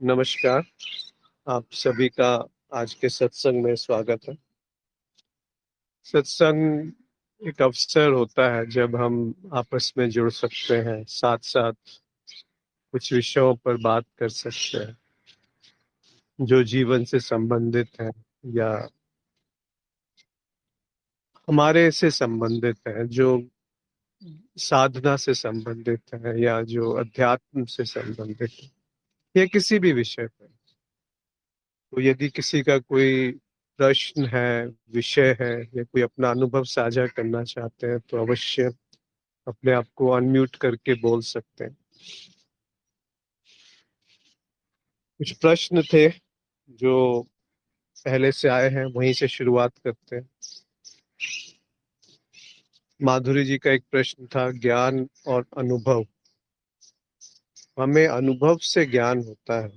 नमस्कार। आप सभी का आज के सत्संग में स्वागत है। सत्संग एक अवसर होता है जब हम आपस में जुड़ सकते हैं, साथ साथ कुछ विषयों पर बात कर सकते हैं जो जीवन से संबंधित है या हमारे से संबंधित है, जो साधना से संबंधित है या जो अध्यात्म से संबंधित है या किसी भी विषय पर। तो यदि किसी का कोई प्रश्न है, विषय है या कोई अपना अनुभव साझा करना चाहते हैं तो अवश्य अपने आप को अनम्यूट करके बोल सकते हैं। कुछ प्रश्न थे जो पहले से आए हैं, वहीं से शुरुआत करते हैं। माधुरी जी का एक प्रश्न था, ज्ञान और अनुभव। हमें अनुभव से ज्ञान होता है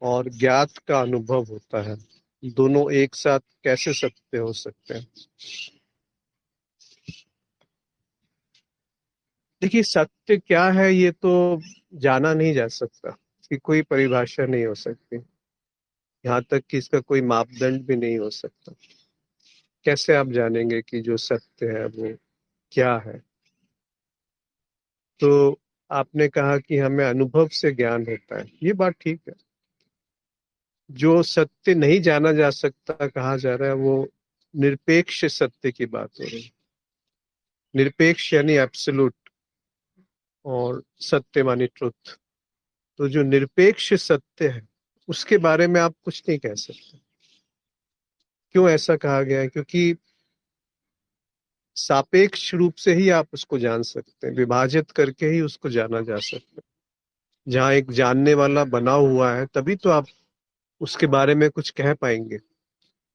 और ज्ञात का अनुभव होता है। दोनों एक साथ कैसे सत्य हो सकते हैं? देखिए, सत्य क्या है ये तो जाना नहीं जा सकता, इसकी कोई परिभाषा नहीं हो सकती, यहाँ तक कि इसका कोई मापदंड भी नहीं हो सकता। कैसे आप जानेंगे कि जो सत्य है वो क्या है? तो आपने कहा कि हमें अनुभव से ज्ञान होता है, ये बात ठीक है। जो सत्य नहीं जाना जा सकता कहा जा रहा है वो निरपेक्ष सत्य की बात हो रही है। निरपेक्ष यानी एब्सोल्यूट, और सत्य मानी ट्रुथ। तो जो निरपेक्ष सत्य है उसके बारे में आप कुछ नहीं कह सकते। क्यों ऐसा कहा गया है? क्योंकि सापेक्ष रूप से ही आप उसको जान सकते हैं, विभाजित करके ही उसको जाना जा सकता है। जहाँ एक जानने वाला बना हुआ है तभी तो आप उसके बारे में कुछ कह पाएंगे।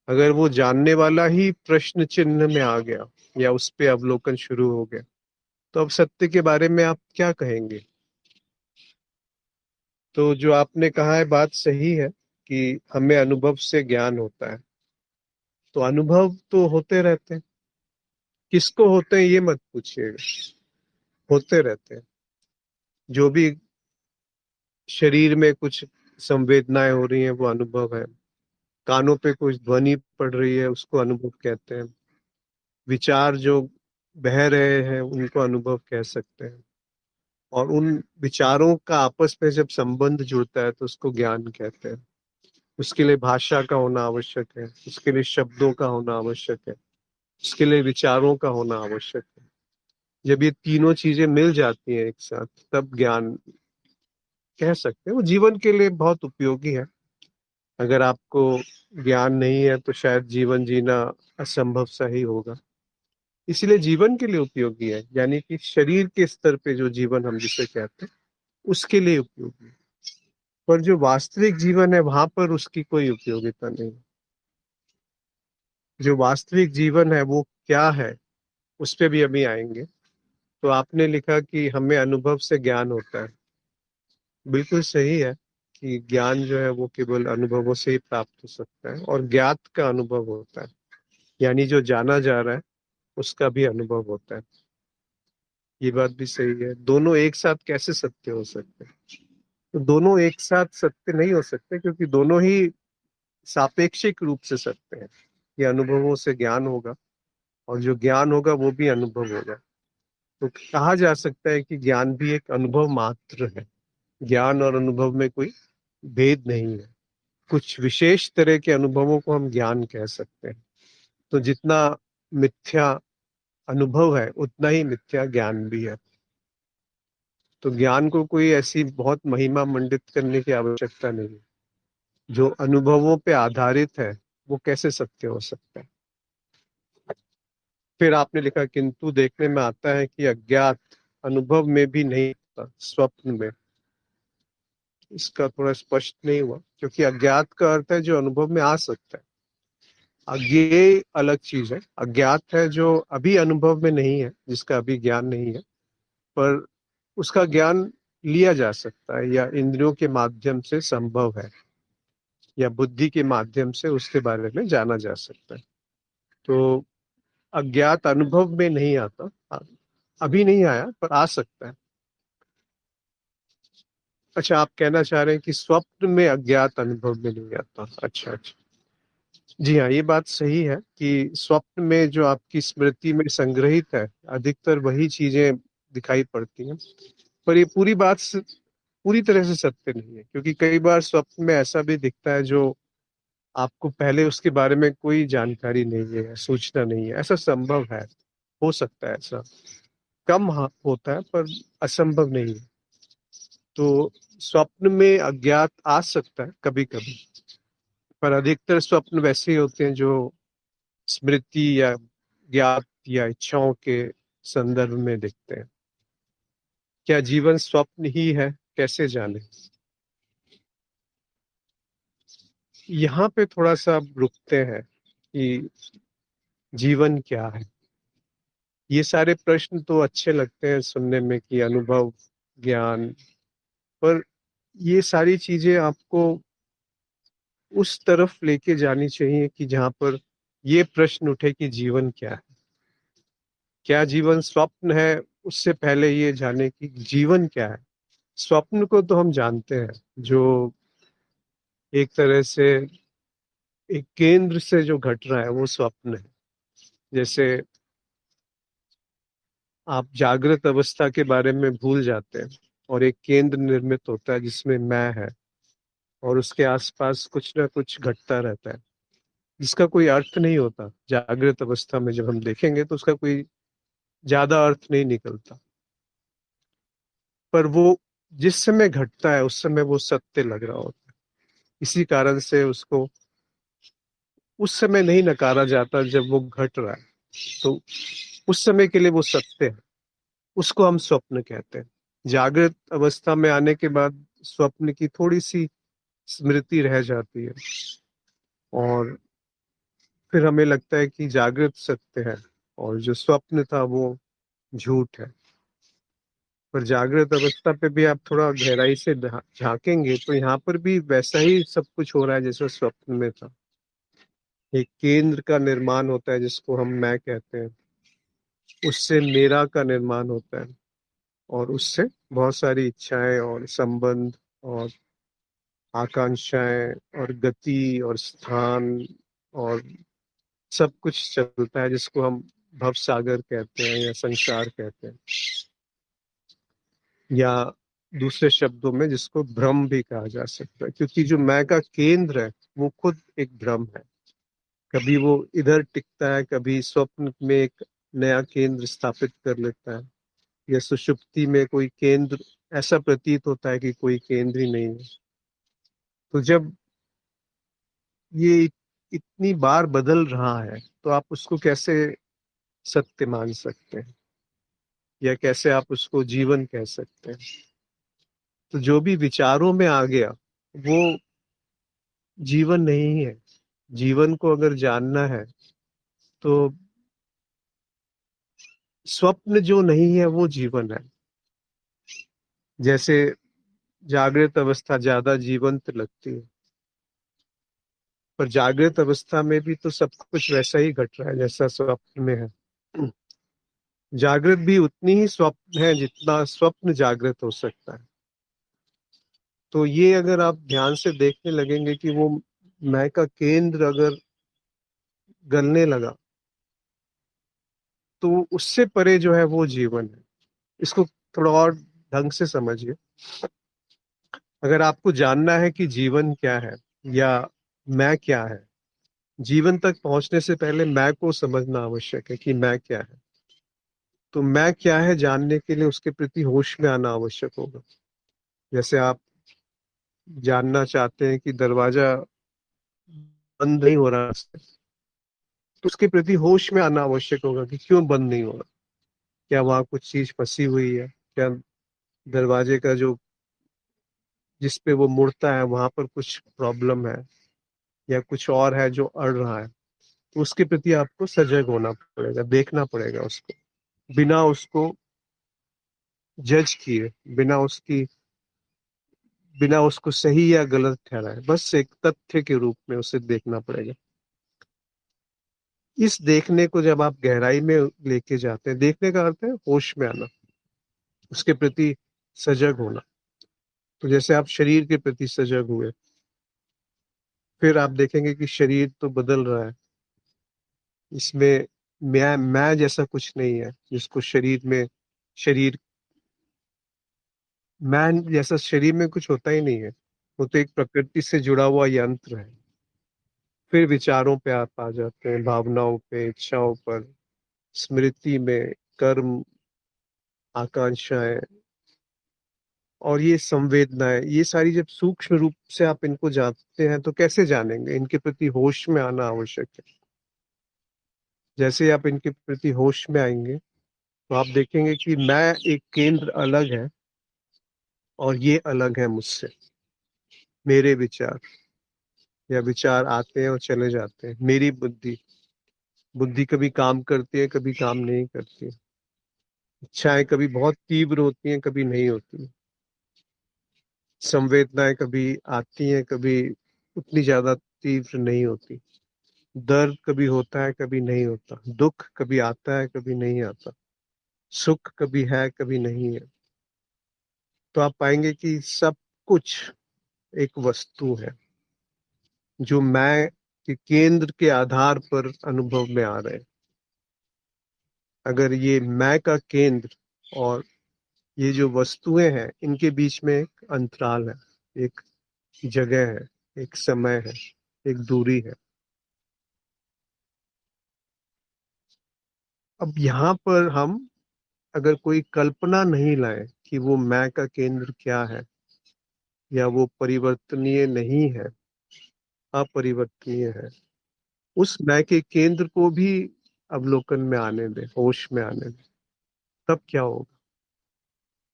अगर वो जानने वाला ही प्रश्न चिन्ह में आ गया या उस पे अवलोकन शुरू हो गया तो अब सत्य के बारे में आप क्या कहेंगे? तो जो आपने कहा है बात सही है कि हमें अनुभव से ज्ञान होता है। तो अनुभव तो होते रहते हैं, किसको होते हैं ये मत पूछिएगा, होते रहते हैं। जो भी शरीर में कुछ संवेदनाएं हो रही हैं वो अनुभव है। कानों पे कुछ ध्वनि पड़ रही है उसको अनुभव कहते हैं। विचार जो बह रहे हैं उनको अनुभव कह सकते हैं। और उन विचारों का आपस में जब संबंध जुड़ता है तो उसको ज्ञान कहते हैं। उसके लिए भाषा का होना आवश्यक है, उसके लिए शब्दों का होना आवश्यक है, उसके लिए विचारों का होना आवश्यक है। जब ये तीनों चीजें मिल जाती हैं एक साथ तब ज्ञान कह सकते हैं। वो जीवन के लिए बहुत उपयोगी है। अगर आपको ज्ञान नहीं है तो शायद जीवन जीना असंभव सा ही होगा। इसलिए जीवन के लिए उपयोगी है, यानी कि शरीर के स्तर पे जो जीवन हम जिसे कहते हैं उसके लिए उपयोगी है। पर जो वास्तविक जीवन है वहां पर उसकी कोई उपयोगिता नहीं है। जो वास्तविक जीवन है वो क्या है उस पे भी अभी आएंगे। तो आपने लिखा कि हमें अनुभव से ज्ञान होता है। बिल्कुल सही है कि ज्ञान जो है वो केवल अनुभवों से ही प्राप्त हो सकता है और ज्ञात का अनुभव होता है, यानी जो जाना जा रहा है उसका भी अनुभव होता है। ये बात भी सही है। दोनों एक साथ कैसे सत्य हो सकते हैं? तो दोनों एक साथ सत्य नहीं हो सकते क्योंकि दोनों ही सापेक्षिक रूप से सत्य है। ये अनुभवों से ज्ञान होगा और जो ज्ञान होगा वो भी अनुभव होगा। तो कहा जा सकता है कि ज्ञान भी एक अनुभव मात्र है। ज्ञान और अनुभव में कोई भेद नहीं है। कुछ विशेष तरह के अनुभवों को हम ज्ञान कह सकते हैं। तो जितना मिथ्या अनुभव है उतना ही मिथ्या ज्ञान भी है। तो ज्ञान को कोई ऐसी बहुत महिमा मंडित करने की आवश्यकता नहीं है। जो अनुभवों पे आधारित है वो कैसे सत्य हो सकता है? फिर आपने लिखा, किंतु देखने में आता है कि अज्ञात अनुभव में भी नहीं होता, स्वप्न में। इसका थोड़ा स्पष्ट नहीं हुआ, क्योंकि अज्ञात का अर्थ है जो अनुभव में आ सकता है। अज्ञेय अलग चीज है। अज्ञात है जो अभी अनुभव में नहीं है, जिसका अभी ज्ञान नहीं है, पर उसका ज्ञान लिया जा सकता है या इंद्रियों के माध्यम से संभव है या बुद्धि के माध्यम से उसके बारे में जाना जा सकता है। तो अज्ञात अनुभव में नहीं आता, अभी नहीं आया पर आ सकता है। अच्छा, आप कहना चाह रहे हैं कि स्वप्न में अज्ञात अनुभव में नहीं आता। अच्छा अच्छा। जी हाँ, ये बात सही है कि स्वप्न में जो आपकी स्मृति में संग्रहित है, अधिकतर वही चीजें दिखाई पड़ती हैं। पर ये पूरी तरह से सत्य नहीं है, क्योंकि कई बार स्वप्न में ऐसा भी दिखता है जो आपको पहले उसके बारे में कोई जानकारी नहीं है, सूचना नहीं है। ऐसा संभव है, हो सकता है ऐसा। कम होता है, पर असंभव नहीं है। तो स्वप्न में अज्ञात आ सकता है कभी कभी, पर अधिकतर स्वप्न वैसे ही होते हैं जो स्मृति या ज्ञात या इच्छाओं के संदर्भ में दिखते हैं। क्या जीवन स्वप्न ही है, कैसे जाने? यहाँ पे थोड़ा सा अब रुकते हैं कि जीवन क्या है। ये सारे प्रश्न तो अच्छे लगते हैं सुनने में कि अनुभव, ज्ञान, पर ये सारी चीजें आपको उस तरफ लेके जानी चाहिए कि जहां पर ये प्रश्न उठे कि जीवन क्या है। क्या जीवन स्वप्न है, उससे पहले ये जाने कि जीवन क्या है। स्वप्न को तो हम जानते हैं, जो एक तरह से एक केंद्र से जो घट रहा है वो स्वप्न है। जैसे आप जागृत अवस्था के बारे में भूल जाते हैं और एक केंद्र निर्मित होता है जिसमें मैं है, और उसके आसपास कुछ ना कुछ घटता रहता है जिसका कोई अर्थ नहीं होता। जागृत अवस्था में जब हम देखेंगे तो उसका कोई ज्यादा अर्थ नहीं निकलता, पर वो जिस समय घटता है उस समय वो सत्य लग रहा होता है। इसी कारण से उसको उस समय नहीं नकारा जाता जब वो घट रहा है। तो उस समय के लिए वो सत्य है, उसको हम स्वप्न कहते हैं। जागृत अवस्था में आने के बाद स्वप्न की थोड़ी सी स्मृति रह जाती है, और फिर हमें लगता है कि जागृत सत्य है और जो स्वप्न था वो झूठ है। पर जागृत अवस्था पे भी आप थोड़ा गहराई से झांकेंगे तो यहाँ पर भी वैसा ही सब कुछ हो रहा है जैसा स्वप्न में था। एक केंद्र का निर्माण होता है जिसको हम मैं कहते हैं, उससे मेरा का निर्माण होता है, और उससे बहुत सारी इच्छाएं और संबंध और आकांक्षाएं और गति और स्थान और सब कुछ चलता है, जिसको हम भव सागर कहते हैं या संसार कहते हैं, या दूसरे शब्दों में जिसको भ्रम भी कहा जा सकता है, क्योंकि जो मैं का केंद्र है वो खुद एक भ्रम है। कभी वो इधर टिकता है, कभी स्वप्न में एक नया केंद्र स्थापित कर लेता है, या सुषुप्ति में कोई केंद्र, ऐसा प्रतीत होता है कि कोई केंद्र ही नहीं है। तो जब ये इतनी बार बदल रहा है तो आप उसको कैसे सत्य मान सकते हैं, या कैसे आप उसको जीवन कह सकते हैं? तो जो भी विचारों में आ गया वो जीवन नहीं है। जीवन को अगर जानना है तो स्वप्न जो नहीं है वो जीवन है। जैसे जागृत अवस्था ज्यादा जीवंत लगती है, पर जागृत अवस्था में भी तो सब कुछ वैसा ही घट रहा है जैसा स्वप्न में है। जागृत भी उतनी ही स्वप्न है जितना स्वप्न जागृत हो सकता है। तो ये अगर आप ध्यान से देखने लगेंगे कि वो मैं का केंद्र अगर गलने लगा तो उससे परे जो है वो जीवन है। इसको थोड़ा और ढंग से समझिए। अगर आपको जानना है कि जीवन क्या है या मैं क्या है, जीवन तक पहुंचने से पहले मैं को समझना आवश्यक है कि मैं क्या है। तो मैं क्या है जानने के लिए उसके प्रति होश में आना आवश्यक होगा। जैसे आप जानना चाहते हैं कि दरवाजा बंद नहीं हो रहा है, तो उसके प्रति होश में आना आवश्यक होगा कि क्यों बंद नहीं हो रहा। क्या वहां कुछ चीज फंसी हुई है? क्या दरवाजे का जो जिस पे वो मुड़ता है वहां पर कुछ प्रॉब्लम है, या कुछ और है जो अड़ रहा है? तो उसके प्रति आपको सजग होना पड़ेगा, देखना पड़ेगा उसको, बिना उसको जज किए, बिना उसको सही या गलत ठहराए, बस एक तथ्य के रूप में उसे देखना पड़ेगा। इस देखने को जब आप गहराई में लेके जाते हैं, देखने का अर्थ है होश में आना, उसके प्रति सजग होना। तो जैसे आप शरीर के प्रति सजग हुए, फिर आप देखेंगे कि शरीर तो बदल रहा है, इसमें मैं जैसा कुछ नहीं है जिसको शरीर में, शरीर मैं जैसा शरीर में कुछ होता ही नहीं है। वो तो एक प्रकृति से जुड़ा हुआ यंत्र है। फिर विचारों पे आप आ जाते हैं, भावनाओं पे, इच्छाओं पर, स्मृति में, कर्म, आकांक्षाएं, और ये संवेदनाएं, ये सारी जब सूक्ष्म रूप से आप इनको जानते हैं तो कैसे जानेंगे? इनके प्रति होश में आना आवश्यक है। जैसे ही आप इनके प्रति होश में आएंगे तो आप देखेंगे कि मैं एक केंद्र अलग है और ये अलग है मुझसे। मेरे विचार या विचार आते हैं और चले जाते हैं। मेरी बुद्धि, बुद्धि कभी काम करती है, कभी काम नहीं करती। इच्छाएं कभी बहुत तीव्र होती हैं, कभी नहीं होती। संवेदनाएं कभी आती हैं, कभी उतनी ज्यादा तीव्र नहीं होती। दर्द कभी होता है, कभी नहीं होता। दुख कभी आता है, कभी नहीं आता। सुख कभी है, कभी नहीं है। तो आप पाएंगे कि सब कुछ एक वस्तु है जो मैं के केंद्र के आधार पर अनुभव में आ रहे हैं। अगर ये मैं का केंद्र और ये जो वस्तुएं हैं, इनके बीच में एक अंतराल है, एक जगह है, एक समय है, एक दूरी है। अब यहाँ पर हम अगर कोई कल्पना नहीं लाए कि वो मैं का केंद्र क्या है, या वो परिवर्तनीय नहीं है, अपरिवर्तनीय है, उस मैं के केंद्र को भी अवलोकन में आने दें, होश में आने दें, तब क्या होगा?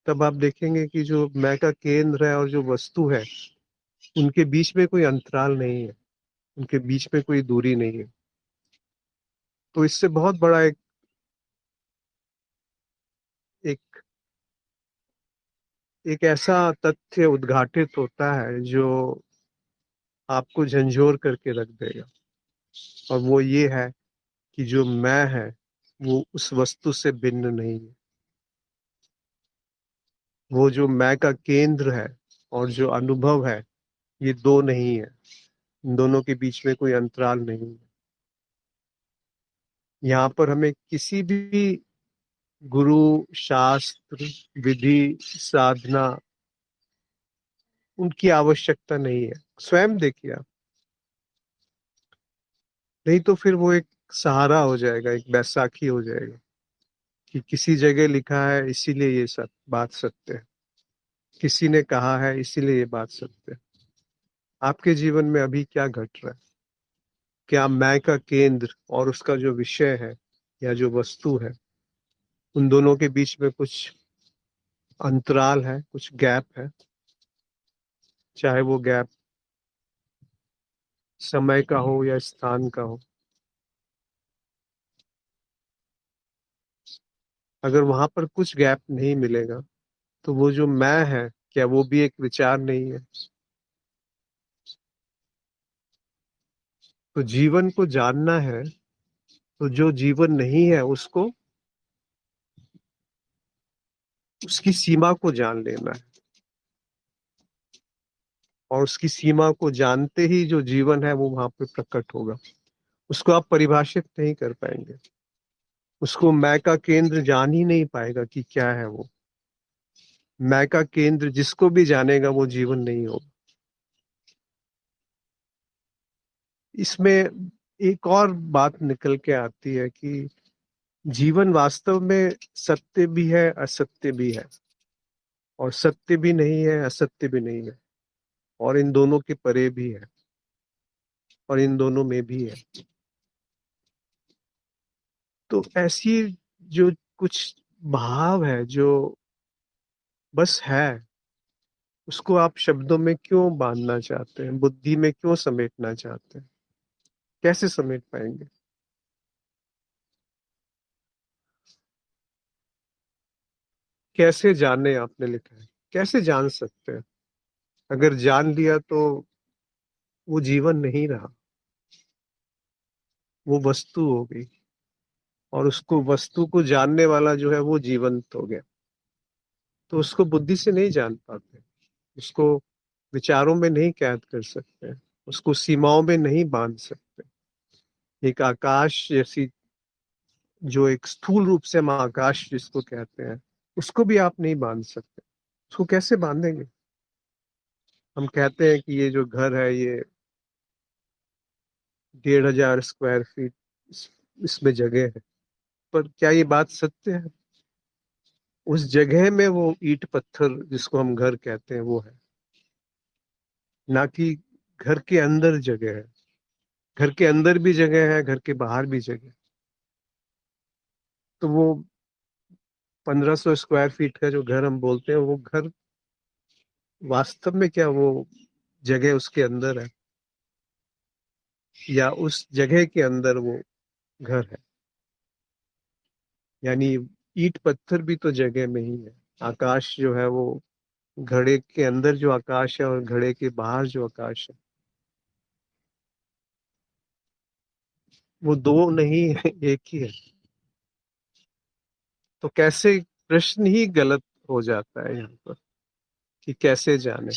तब आप देखेंगे कि जो मैं का केंद्र है और जो वस्तु है, उनके बीच में कोई अंतराल नहीं है, उनके बीच में कोई दूरी नहीं है। तो इससे बहुत बड़ा एक एक ऐसा तथ्य उद्घाटित होता है जो आपको झंझोर करके रख देगा। और वो ये है कि जो मैं है वो उस वस्तु से भिन्न नहीं है। वो जो मैं का केंद्र है और जो अनुभव है, ये दो नहीं है। इन दोनों के बीच में कोई अंतराल नहीं है। यहाँ पर हमें किसी भी गुरु, शास्त्र, विधि, साधना, उनकी आवश्यकता नहीं है। स्वयं देखिए आप, नहीं तो फिर वो एक सहारा हो जाएगा, एक बैसाखी हो जाएगा कि किसी जगह लिखा है इसीलिए ये सब बात सत्य है, किसी ने कहा है इसीलिए ये बात सत्य है। आपके जीवन में अभी क्या घट रहा है? क्या मैं का केंद्र और उसका जो विषय है या जो वस्तु है, उन दोनों के बीच में कुछ अंतराल है, कुछ गैप है? चाहे वो गैप समय का हो या स्थान का हो। अगर वहां पर कुछ गैप नहीं मिलेगा तो वो जो मैं है, क्या वो भी एक विचार नहीं है? तो जीवन को जानना है तो जो जीवन नहीं है उसको, उसकी सीमा को जान लेना है। और उसकी सीमा को जानते ही जो जीवन है वो वहां पे प्रकट होगा। उसको आप परिभाषित नहीं कर पाएंगे। उसको मैं का केंद्र जान ही नहीं पाएगा कि क्या है वो। मैं का केंद्र जिसको भी जानेगा वो जीवन नहीं होगा। इसमें एक और बात निकल के आती है कि जीवन वास्तव में सत्य भी है, असत्य भी है। और सत्य भी नहीं है, असत्य भी नहीं है, और इन दोनों के परे भी है, और इन दोनों में भी है। तो ऐसी जो कुछ भाव है जो बस है, उसको आप शब्दों में क्यों बांधना चाहते हैं, बुद्धि में क्यों समेटना चाहते हैं? कैसे समेट पाएंगे? कैसे जाने, आपने लिखा है, कैसे जान सकते हैं? अगर जान लिया तो वो जीवन नहीं रहा, वो वस्तु हो गई। और उसको, वस्तु को जानने वाला जो है वो जीवंत हो गया। तो उसको बुद्धि से नहीं जान पाते। उसको विचारों में नहीं कैद कर सकते, उसको सीमाओं में नहीं बांध सकते। एक आकाश जैसी, जो एक स्थूल रूप से हम आकाश जिसको कहते हैं, उसको भी आप नहीं बांध सकते। उसको कैसे बांधेंगे? हम कहते हैं कि ये जो घर है ये 1,500 स्क्वायर फीट इसमें जगह है, पर क्या ये बात सत्य है? उस जगह में वो ईंट पत्थर जिसको हम घर कहते हैं वो है, ना कि घर के अंदर जगह है। घर के अंदर भी जगह है, घर के बाहर भी जगह है। तो वो 1,500 स्क्वायर फीट का जो घर हम बोलते हैं, वो घर वास्तव में क्या वो जगह उसके अंदर है, या उस जगह के अंदर वो घर है? यानी ईंट पत्थर भी तो जगह में ही है। आकाश जो है वो, घड़े के अंदर जो आकाश है और घड़े के बाहर जो आकाश है, वो दो नहीं है, एक ही है। तो कैसे, प्रश्न ही गलत हो जाता है यहाँ पर कि कैसे जाने।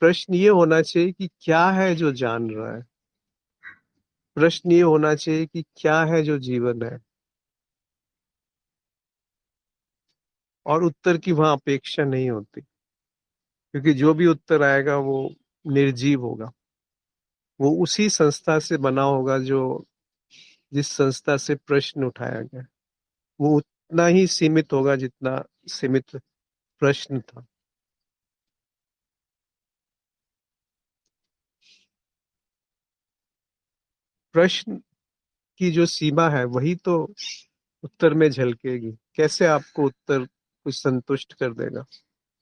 प्रश्न ये होना चाहिए कि क्या है जो जान रहा है। प्रश्न ये होना चाहिए कि क्या है जो जीवन है। और उत्तर की वहां अपेक्षा नहीं होती, क्योंकि जो भी उत्तर आएगा वो निर्जीव होगा। वो उसी संस्था से बना होगा जो, जिस संस्था से प्रश्न उठाया गया। वो उतना ही सीमित होगा जितना सीमित प्रश्न था। प्रश्न की जो सीमा है वही तो उत्तर में झलकेगी। कैसे आपको उत्तर कुछ संतुष्ट कर देगा?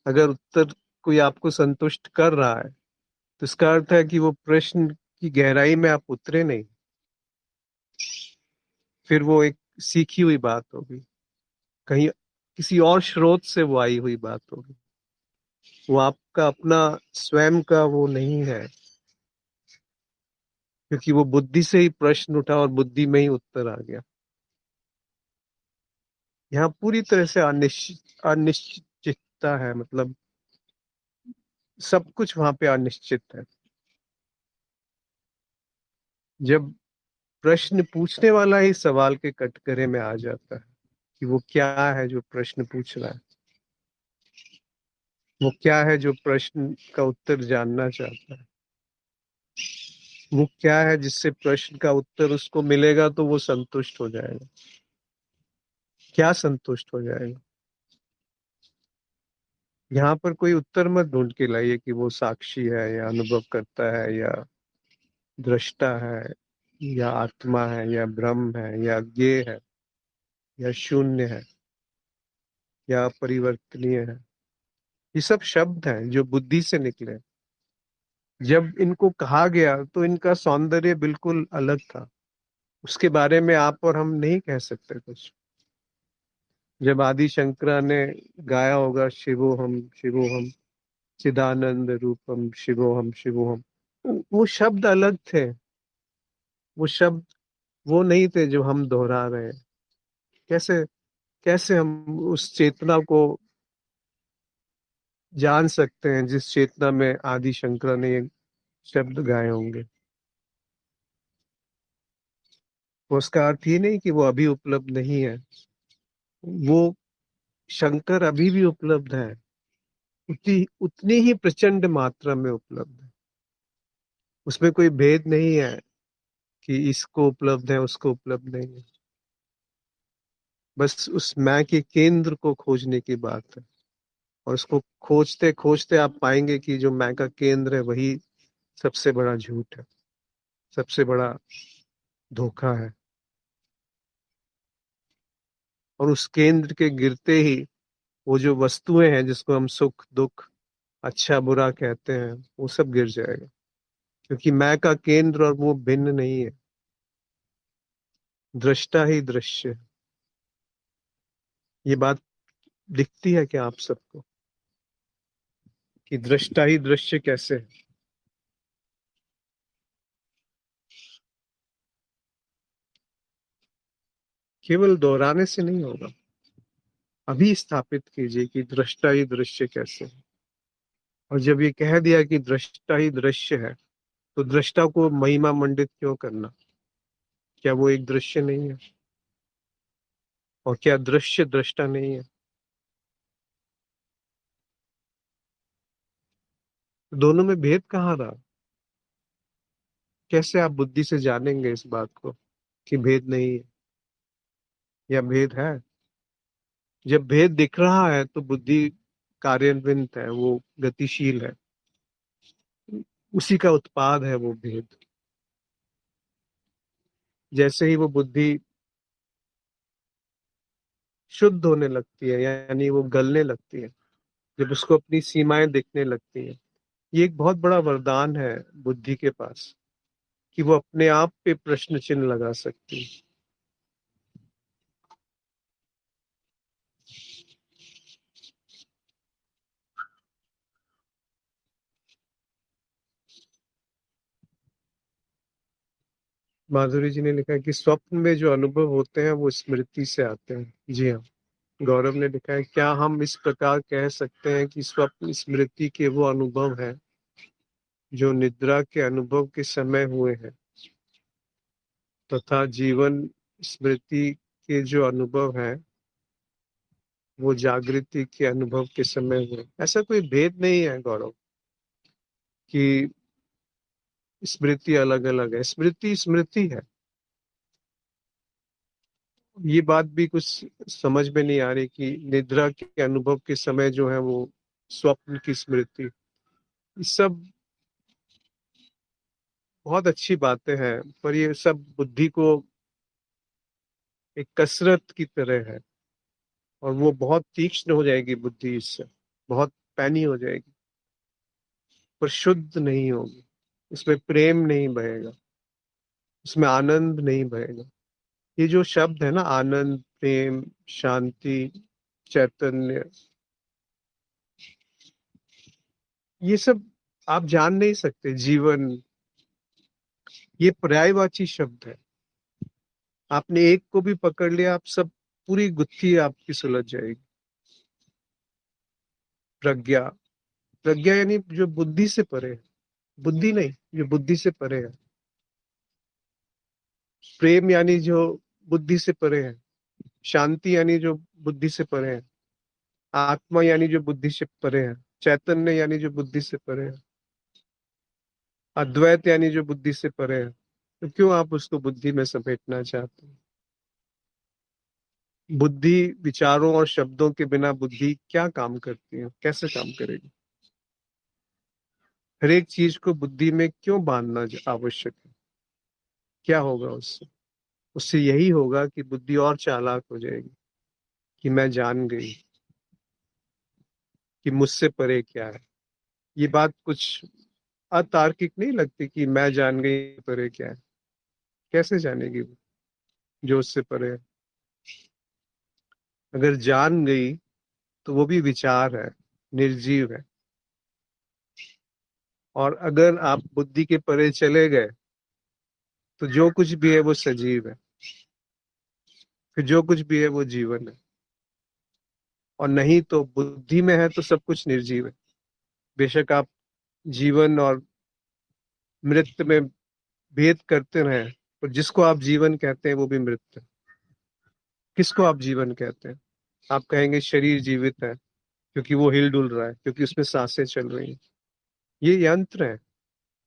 अगर उत्तर कोई आपको संतुष्ट कर रहा है, तो इसका अर्थ है कि वो प्रश्न की गहराई में आप उतरे नहीं। फिर वो एक सीखी हुई बात होगी, कहीं किसी और स्रोत से वो आई हुई बात होगी। वो आपका अपना स्वयं का वो नहीं है, क्योंकि वो बुद्धि से ही प्रश्न उठा और बुद्धि में ही उत्तर आ गया। यहाँ पूरी तरह से अनिश्चितता है, मतलब सब कुछ वहां पे अनिश्चित है। जब प्रश्न पूछने वाला ही सवाल के कटघरे में आ जाता है कि वो क्या है जो प्रश्न पूछ रहा है, वो क्या है जो प्रश्न का उत्तर जानना चाहता है, वो क्या है जिससे प्रश्न का उत्तर उसको मिलेगा तो वो संतुष्ट हो जाएगा। क्या संतुष्ट हो जाएगा? यहाँ पर कोई उत्तर मत ढूंढ के लाइए कि वो साक्षी है या अनुभव करता है या दृष्टा है या आत्मा है या ब्रह्म है या ज्ञेय है या शून्य है या परिवर्तनीय है। ये सब शब्द हैं जो बुद्धि से निकले। जब इनको कहा गया तो इनका सौंदर्य बिल्कुल अलग था। उसके बारे में आप और हम नहीं कह सकते कुछ। जब आदि शंकरा ने गाया होगा शिवोहम शिवोहम चिदानंद रूपम शिवोहम शिवोहम, वो शब्द अलग थे। वो शब्द वो नहीं थे जो हम दोहरा रहे हैं। कैसे, कैसे हम उस चेतना को जान सकते हैं जिस चेतना में आदि शंकरा ने ये शब्द गाए होंगे? वो उसका अर्थ ये नहीं कि वो अभी उपलब्ध नहीं है। वो शंकर अभी भी उपलब्ध है, उतनी उतनी ही प्रचंड मात्रा में उपलब्ध है। उसमें कोई भेद नहीं है कि इसको उपलब्ध है उसको उपलब्ध नहीं है। बस उस मैं के केंद्र को खोजने की बात है। और उसको खोजते खोजते आप पाएंगे कि जो मैं का केंद्र है वही सबसे बड़ा झूठ है, सबसे बड़ा धोखा है। और उस केंद्र के गिरते ही वो जो वस्तुएं हैं जिसको हम सुख दुख अच्छा बुरा कहते हैं, वो सब गिर जाएगा। क्योंकि मैं का केंद्र और वो भिन्न नहीं है। दृष्टा ही दृश्य है। ये बात दिखती है क्या आप सबको कि दृष्टा ही दृश्य कैसे है? केवल दोहराने से नहीं होगा। अभी स्थापित कीजिए कि दृष्टा ही दृश्य कैसे है। और जब ये कह दिया कि दृष्टा ही दृश्य है, तो दृष्टा को महिमा मंडित क्यों करना? क्या वो एक दृश्य नहीं है? और क्या दृश्य दृष्टा नहीं है? दोनों में भेद कहाँ रहा? कैसे आप बुद्धि से जानेंगे इस बात को कि भेद नहीं है या भेद है? जब भेद दिख रहा है तो बुद्धि कार्यान्वित है, वो गतिशील है, उसी का उत्पाद है वो भेद। जैसे ही वो बुद्धि शुद्ध होने लगती है, यानी वो गलने लगती है, जब उसको अपनी सीमाएं दिखने लगती है, ये एक बहुत बड़ा वरदान है बुद्धि के पास, कि वो अपने आप पे प्रश्न चिन्ह लगा सकती है। माधुरी जी ने लिखा है कि स्वप्न में जो अनुभव होते हैं वो स्मृति से आते हैं। जी हाँ। गौरव ने लिखा है, क्या हम इस प्रकार कह सकते हैं कि स्वप्न स्मृति के वो अनुभव हैं जो निद्रा के अनुभव के समय हुए हैं, तथा जीवन स्मृति के जो अनुभव हैं वो जागृति के अनुभव के समय हुए? ऐसा कोई भेद नहीं है गौरव, कि स्मृति अलग अलग है। स्मृति स्मृति है। ये बात भी कुछ समझ में नहीं आ रही कि निद्रा के अनुभव के समय जो है वो स्वप्न की स्मृति। ये सब बहुत अच्छी बातें हैं, पर ये सब बुद्धि को एक कसरत की तरह है, और वो बहुत तीक्ष्ण हो जाएगी बुद्धि इससे, बहुत पैनी हो जाएगी, पर शुद्ध नहीं होगी। इसमें प्रेम नहीं बहेगा, उसमें आनंद नहीं बहेगा। ये जो शब्द है ना, आनंद, प्रेम, शांति, चैतन्य, ये सब आप जान नहीं सकते। जीवन, ये पर्यायवाची शब्द है। आपने एक को भी पकड़ लिया, आप सब, पूरी गुत्थी आपकी सुलझ जाएगी। प्रज्ञा, प्रज्ञा यानी जो बुद्धि से परे है। बुद्धि नहीं, जो बुद्धि से परे है। प्रेम यानी जो बुद्धि से परे है। शांति यानी जो बुद्धि से परे है। आत्मा यानी जो बुद्धि से परे है। चैतन्य यानी जो बुद्धि से परे है। अद्वैत यानी जो बुद्धि से परे है। तो क्यों आप उसको बुद्धि में समेटना चाहते हैं? बुद्धि विचारों और शब्दों के बिना बुद्धि क्या काम करती है, कैसे काम करेगी? हर एक चीज को बुद्धि में क्यों बांधना आवश्यक है? क्या होगा उससे? उससे यही होगा कि बुद्धि और चालाक हो जाएगी, कि मैं जान गई कि मुझसे परे क्या है। ये बात कुछ अतार्किक नहीं लगती कि मैं जान गई परे क्या है? कैसे जानेगी वो जो उससे परे है? अगर जान गई तो वो भी विचार है, निर्जीव है। और अगर आप बुद्धि के परे चले गए तो जो कुछ भी है वो सजीव है, फिर जो कुछ भी है वो जीवन है। और नहीं तो बुद्धि में है तो सब कुछ निर्जीव है। बेशक आप जीवन और मृत्यु में भेद करते रहें, पर जिसको आप जीवन कहते हैं वो भी मृत है। किसको आप जीवन कहते हैं? आप कहेंगे शरीर जीवित है क्योंकि वो हिल डुल रहा है, क्योंकि उसमें सांसें चल रही हैं। ये यंत्र है।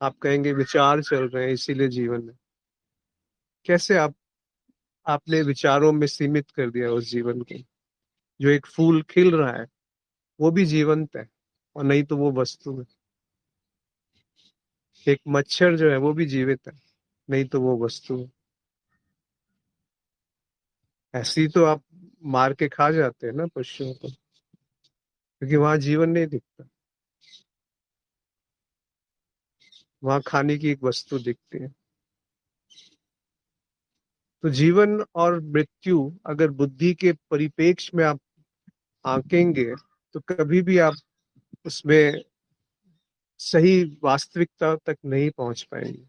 आप कहेंगे विचार चल रहे हैं इसीलिए जीवन है। कैसे आपने विचारों में सीमित कर दिया उस जीवन को? जो एक फूल खिल रहा है वो भी जीवंत है, और नहीं तो वो वस्तु है। एक मच्छर जो है वो भी जीवित है, नहीं तो वो वस्तु है। ऐसे ही तो आप मार के खा जाते हैं ना पशुओं को, क्योंकि वहां जीवन नहीं दिखता। वहां खाने की एक वस्तु दिखती है। तो जीवन और मृत्यु अगर बुद्धि के परिपेक्ष में आप आंकेंगे तो कभी भी आप उसमें सही वास्तविकता तक नहीं पहुंच पाएंगे।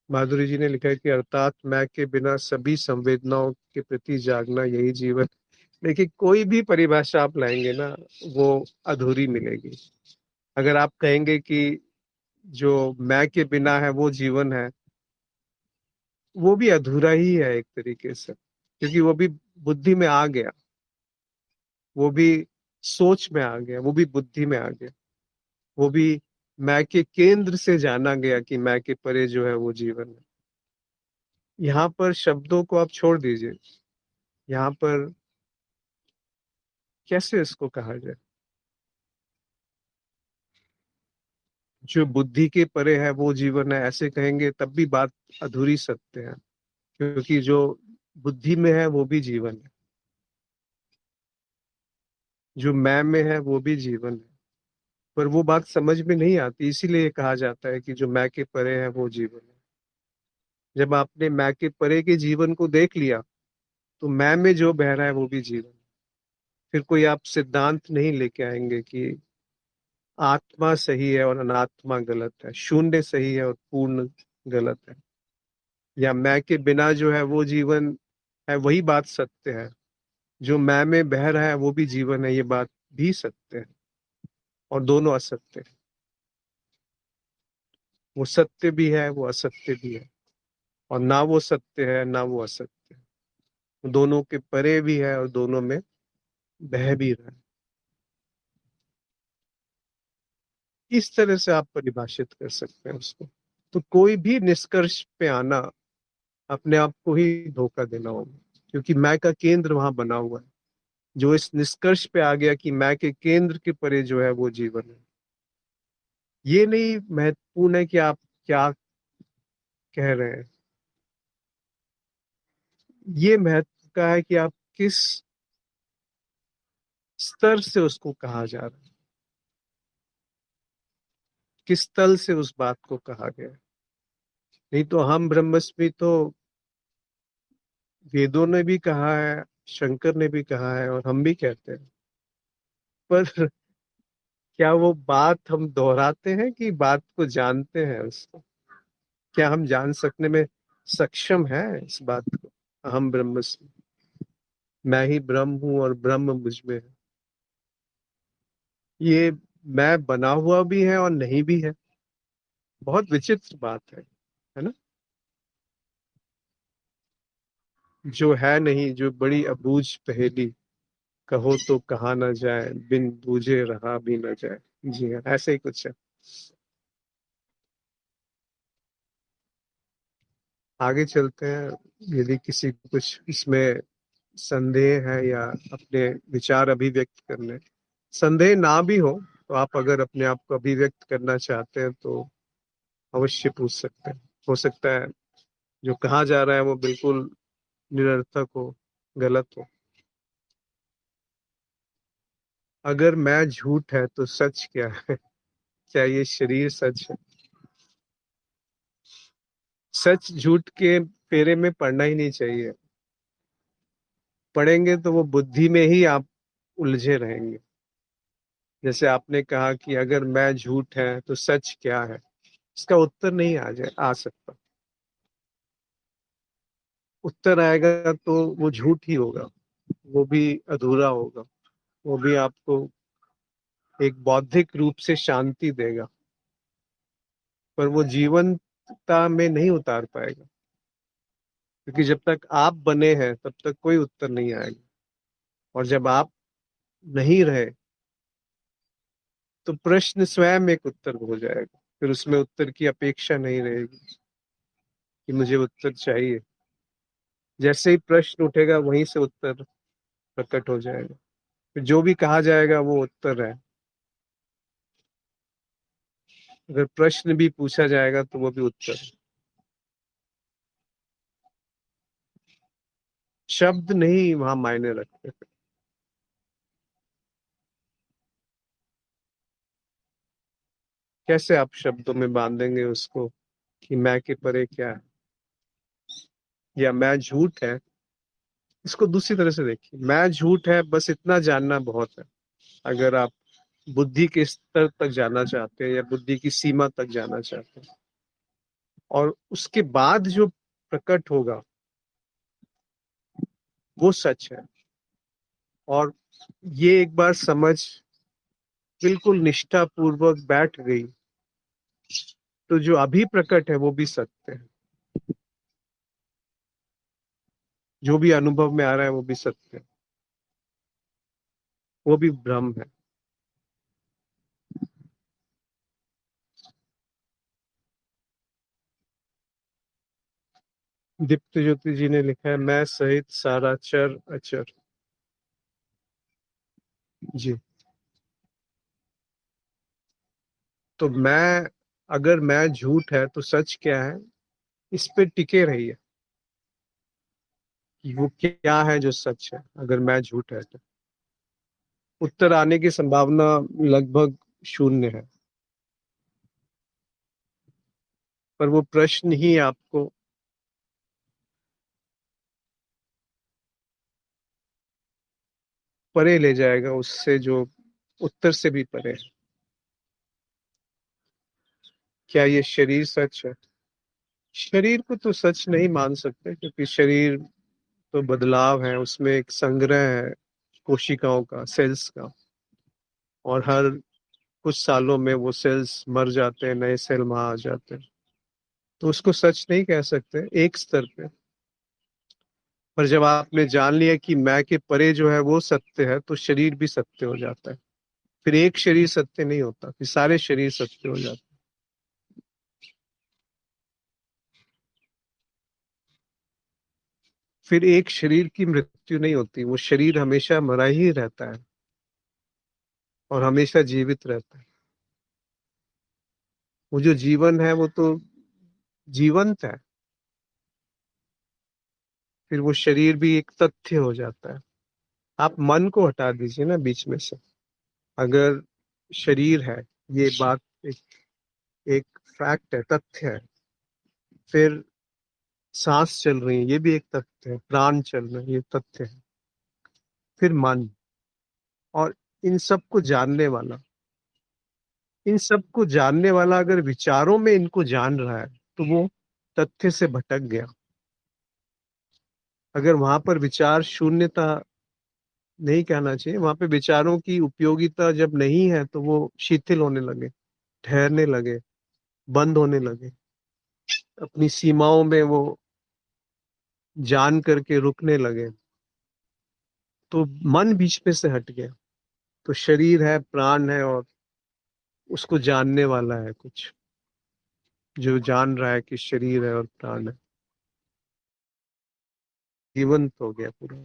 माधुरी जी ने लिखा है कि अर्थात मैं के बिना सभी संवेदनाओं के प्रति जागना यही जीवन। देखिए, कोई भी परिभाषा आप लाएंगे ना, वो अधूरी मिलेगी। अगर आप कहेंगे कि जो मैं के बिना है वो जीवन है, वो भी अधूरा ही है एक तरीके से, क्योंकि वो भी बुद्धि में आ गया, वो भी सोच में आ गया, वो भी बुद्धि में आ गया, वो भी मैं के केंद्र से जाना गया कि मैं के परे जो है वो जीवन है। यहाँ पर शब्दों को आप छोड़ दीजिए, यहाँ पर कैसे इसको कहा जाए? जो बुद्धि के परे है वो जीवन है, ऐसे कहेंगे तब भी बात अधूरी सत्य है, क्योंकि जो बुद्धि में है वो भी जीवन है, जो मैं में है वो भी जीवन है। पर वो बात समझ में नहीं आती, इसीलिए कहा जाता है कि जो मैं के परे है वो जीवन है। जब आपने मैं के परे के जीवन को देख लिया, तो मैं में जो बह रहा है वो भी जीवन है। फिर कोई आप सिद्धांत नहीं लेके आएंगे कि आत्मा सही है और अनात्मा गलत है, शून्य सही है और पूर्ण गलत है, या मैं के बिना जो है वो जीवन है, वही बात सत्य है। जो मैं में बह रहा है वो भी जीवन है, ये बात भी सत्य है, और दोनों असत्य है। वो सत्य भी है, वो असत्य भी है, और ना वो सत्य है ना वो असत्य है, दोनों के परे भी है और दोनों में बह भी रहा है। इस तरह से आप परिभाषित कर सकते हैं उसको। तो कोई भी निष्कर्ष पे आना अपने आप को ही धोखा देना होगा, क्योंकि मैं का केंद्र वहां बना हुआ है। जो इस निष्कर्ष पे आ गया कि मैं के केंद्र के परे जो है वो जीवन है, ये नहीं महत्वपूर्ण है कि आप क्या कह रहे हैं, ये महत्व का है कि आप किस स्तर से उसको कहा जा रहा है, किस तल से उस बात को कहा गया है। नहीं तो हम ब्रह्मस्मि तो वेदों ने भी कहा है, शंकर ने भी कहा है, और हम भी कहते हैं। पर क्या वो बात हम दोहराते हैं कि बात को जानते हैं उसको? क्या हम जान सकने में सक्षम है इस बात को? अहम ब्रह्मस्मि, मैं ही ब्रह्म हूं और ब्रह्म मुझ में है, ये मैं बना हुआ भी है और नहीं भी है। बहुत विचित्र बात है ना? जो है नहीं, जो बड़ी अबूझ पहेली, कहो तो कहा ना जाए, बिन बूझे रहा भी ना जाए। जी हाँ, ऐसे ही कुछ है। आगे चलते हैं। यदि किसी को कुछ इसमें संदेह है या अपने विचार अभिव्यक्त करने, संदेह ना भी हो, तो आप अगर अपने आप को अभिव्यक्त करना चाहते हैं तो अवश्य पूछ सकते हैं। हो सकता है जो कहा जा रहा है वो बिल्कुल निरर्थक हो, गलत हो। अगर मैं झूठ है तो सच क्या है? क्या ये शरीर सच है? सच झूठ के फेरे में पड़ना ही नहीं चाहिए। पढ़ेंगे तो वो बुद्धि में ही आप उलझे रहेंगे। जैसे आपने कहा कि अगर मैं झूठ है तो सच क्या है, इसका उत्तर नहीं आ सकता। उत्तर आएगा तो वो झूठ ही होगा, वो भी अधूरा होगा, वो भी आपको एक बौद्धिक रूप से शांति देगा, पर वो जीवंतता में नहीं उतार पाएगा, क्योंकि जब तक आप बने हैं तब तक कोई उत्तर नहीं आएगा, और जब आप नहीं रहे तो प्रश्न स्वयं एक उत्तर हो जाएगा, फिर उसमें उत्तर की अपेक्षा नहीं रहेगी कि मुझे उत्तर चाहिए। जैसे ही प्रश्न उठेगा वहीं से उत्तर प्रकट हो जाएगा, फिर जो भी कहा जाएगा वो उत्तर है। अगर प्रश्न भी पूछा जाएगा तो वो भी उत्तर है। शब्द नहीं वहां मायने रखते। कैसे आप शब्दों में बांधेंगे उसको कि मैं के परे क्या है, या मैं झूठ है? इसको दूसरी तरह से देखिए, मैं झूठ है बस इतना जानना बहुत है। अगर आप बुद्धि के स्तर तक जाना चाहते हैं या बुद्धि की सीमा तक जाना चाहते हैं, और उसके बाद जो प्रकट होगा वो सच है। और ये एक बार समझ बिल्कुल निष्ठा पूर्वक बैठ गई तो जो अभी प्रकट है वो भी सत्य है, जो भी अनुभव में आ रहा है वो भी सत्य है, वो भी भ्रम है। दीप्त ज्योति जी ने लिखा है, मैं सहित सारा चर अचर। जी। तो मैं, अगर मैं झूठ है तो सच क्या है, इस पे टिके रहिए कि वो क्या है जो सच है। अगर मैं झूठ है तो उत्तर आने की संभावना लगभग शून्य है, पर वो प्रश्न ही आपको परे ले जाएगा उससे जो उत्तर से भी परे है। क्या ये शरीर सच है? शरीर को तो सच नहीं मान सकते, क्योंकि शरीर तो बदलाव है, उसमें एक संग्रह है कोशिकाओं का, सेल्स का। और हर कुछ सालों में वो सेल्स मर जाते हैं, नए सेल वहां आ जाते हैं। तो उसको सच नहीं कह सकते एक स्तर पे। पर जब आपने जान लिया कि मैं के परे जो है वो सत्य है, तो शरीर भी सत्य हो जाता है। फिर एक शरीर सत्य नहीं होता, फिर सारे शरीर सत्य हो जाते हैं। फिर एक शरीर की मृत्यु नहीं होती, वो शरीर हमेशा मरा ही रहता है और हमेशा जीवित रहता है। वो जो जीवन है वो तो जीवंत है। फिर वो शरीर भी एक तथ्य हो जाता है। आप मन को हटा दीजिए ना बीच में से। अगर शरीर है, ये बात एक एक फैक्ट है, तथ्य है। फिर सांस चल रही है, ये भी एक तथ्य है। प्राण चल रहे हैं, ये तथ्य है। फिर मन, और इन सब को जानने वाला, इन सब को जानने वाला अगर विचारों में इनको जान रहा है तो वो तथ्य से भटक गया। अगर वहां पर विचार शून्यता नहीं कहना चाहिए, वहां पे विचारों की उपयोगिता जब नहीं है तो वो शिथिल होने लगे, ठहरने लगे, बंद होने लगे, अपनी सीमाओं में वो जान करके रुकने लगे, तो मन बीच में से हट गया। तो शरीर है, प्राण है, और उसको जानने वाला है कुछ, जो जान रहा है कि शरीर है और प्राण है, जीवंत हो गया पूरा।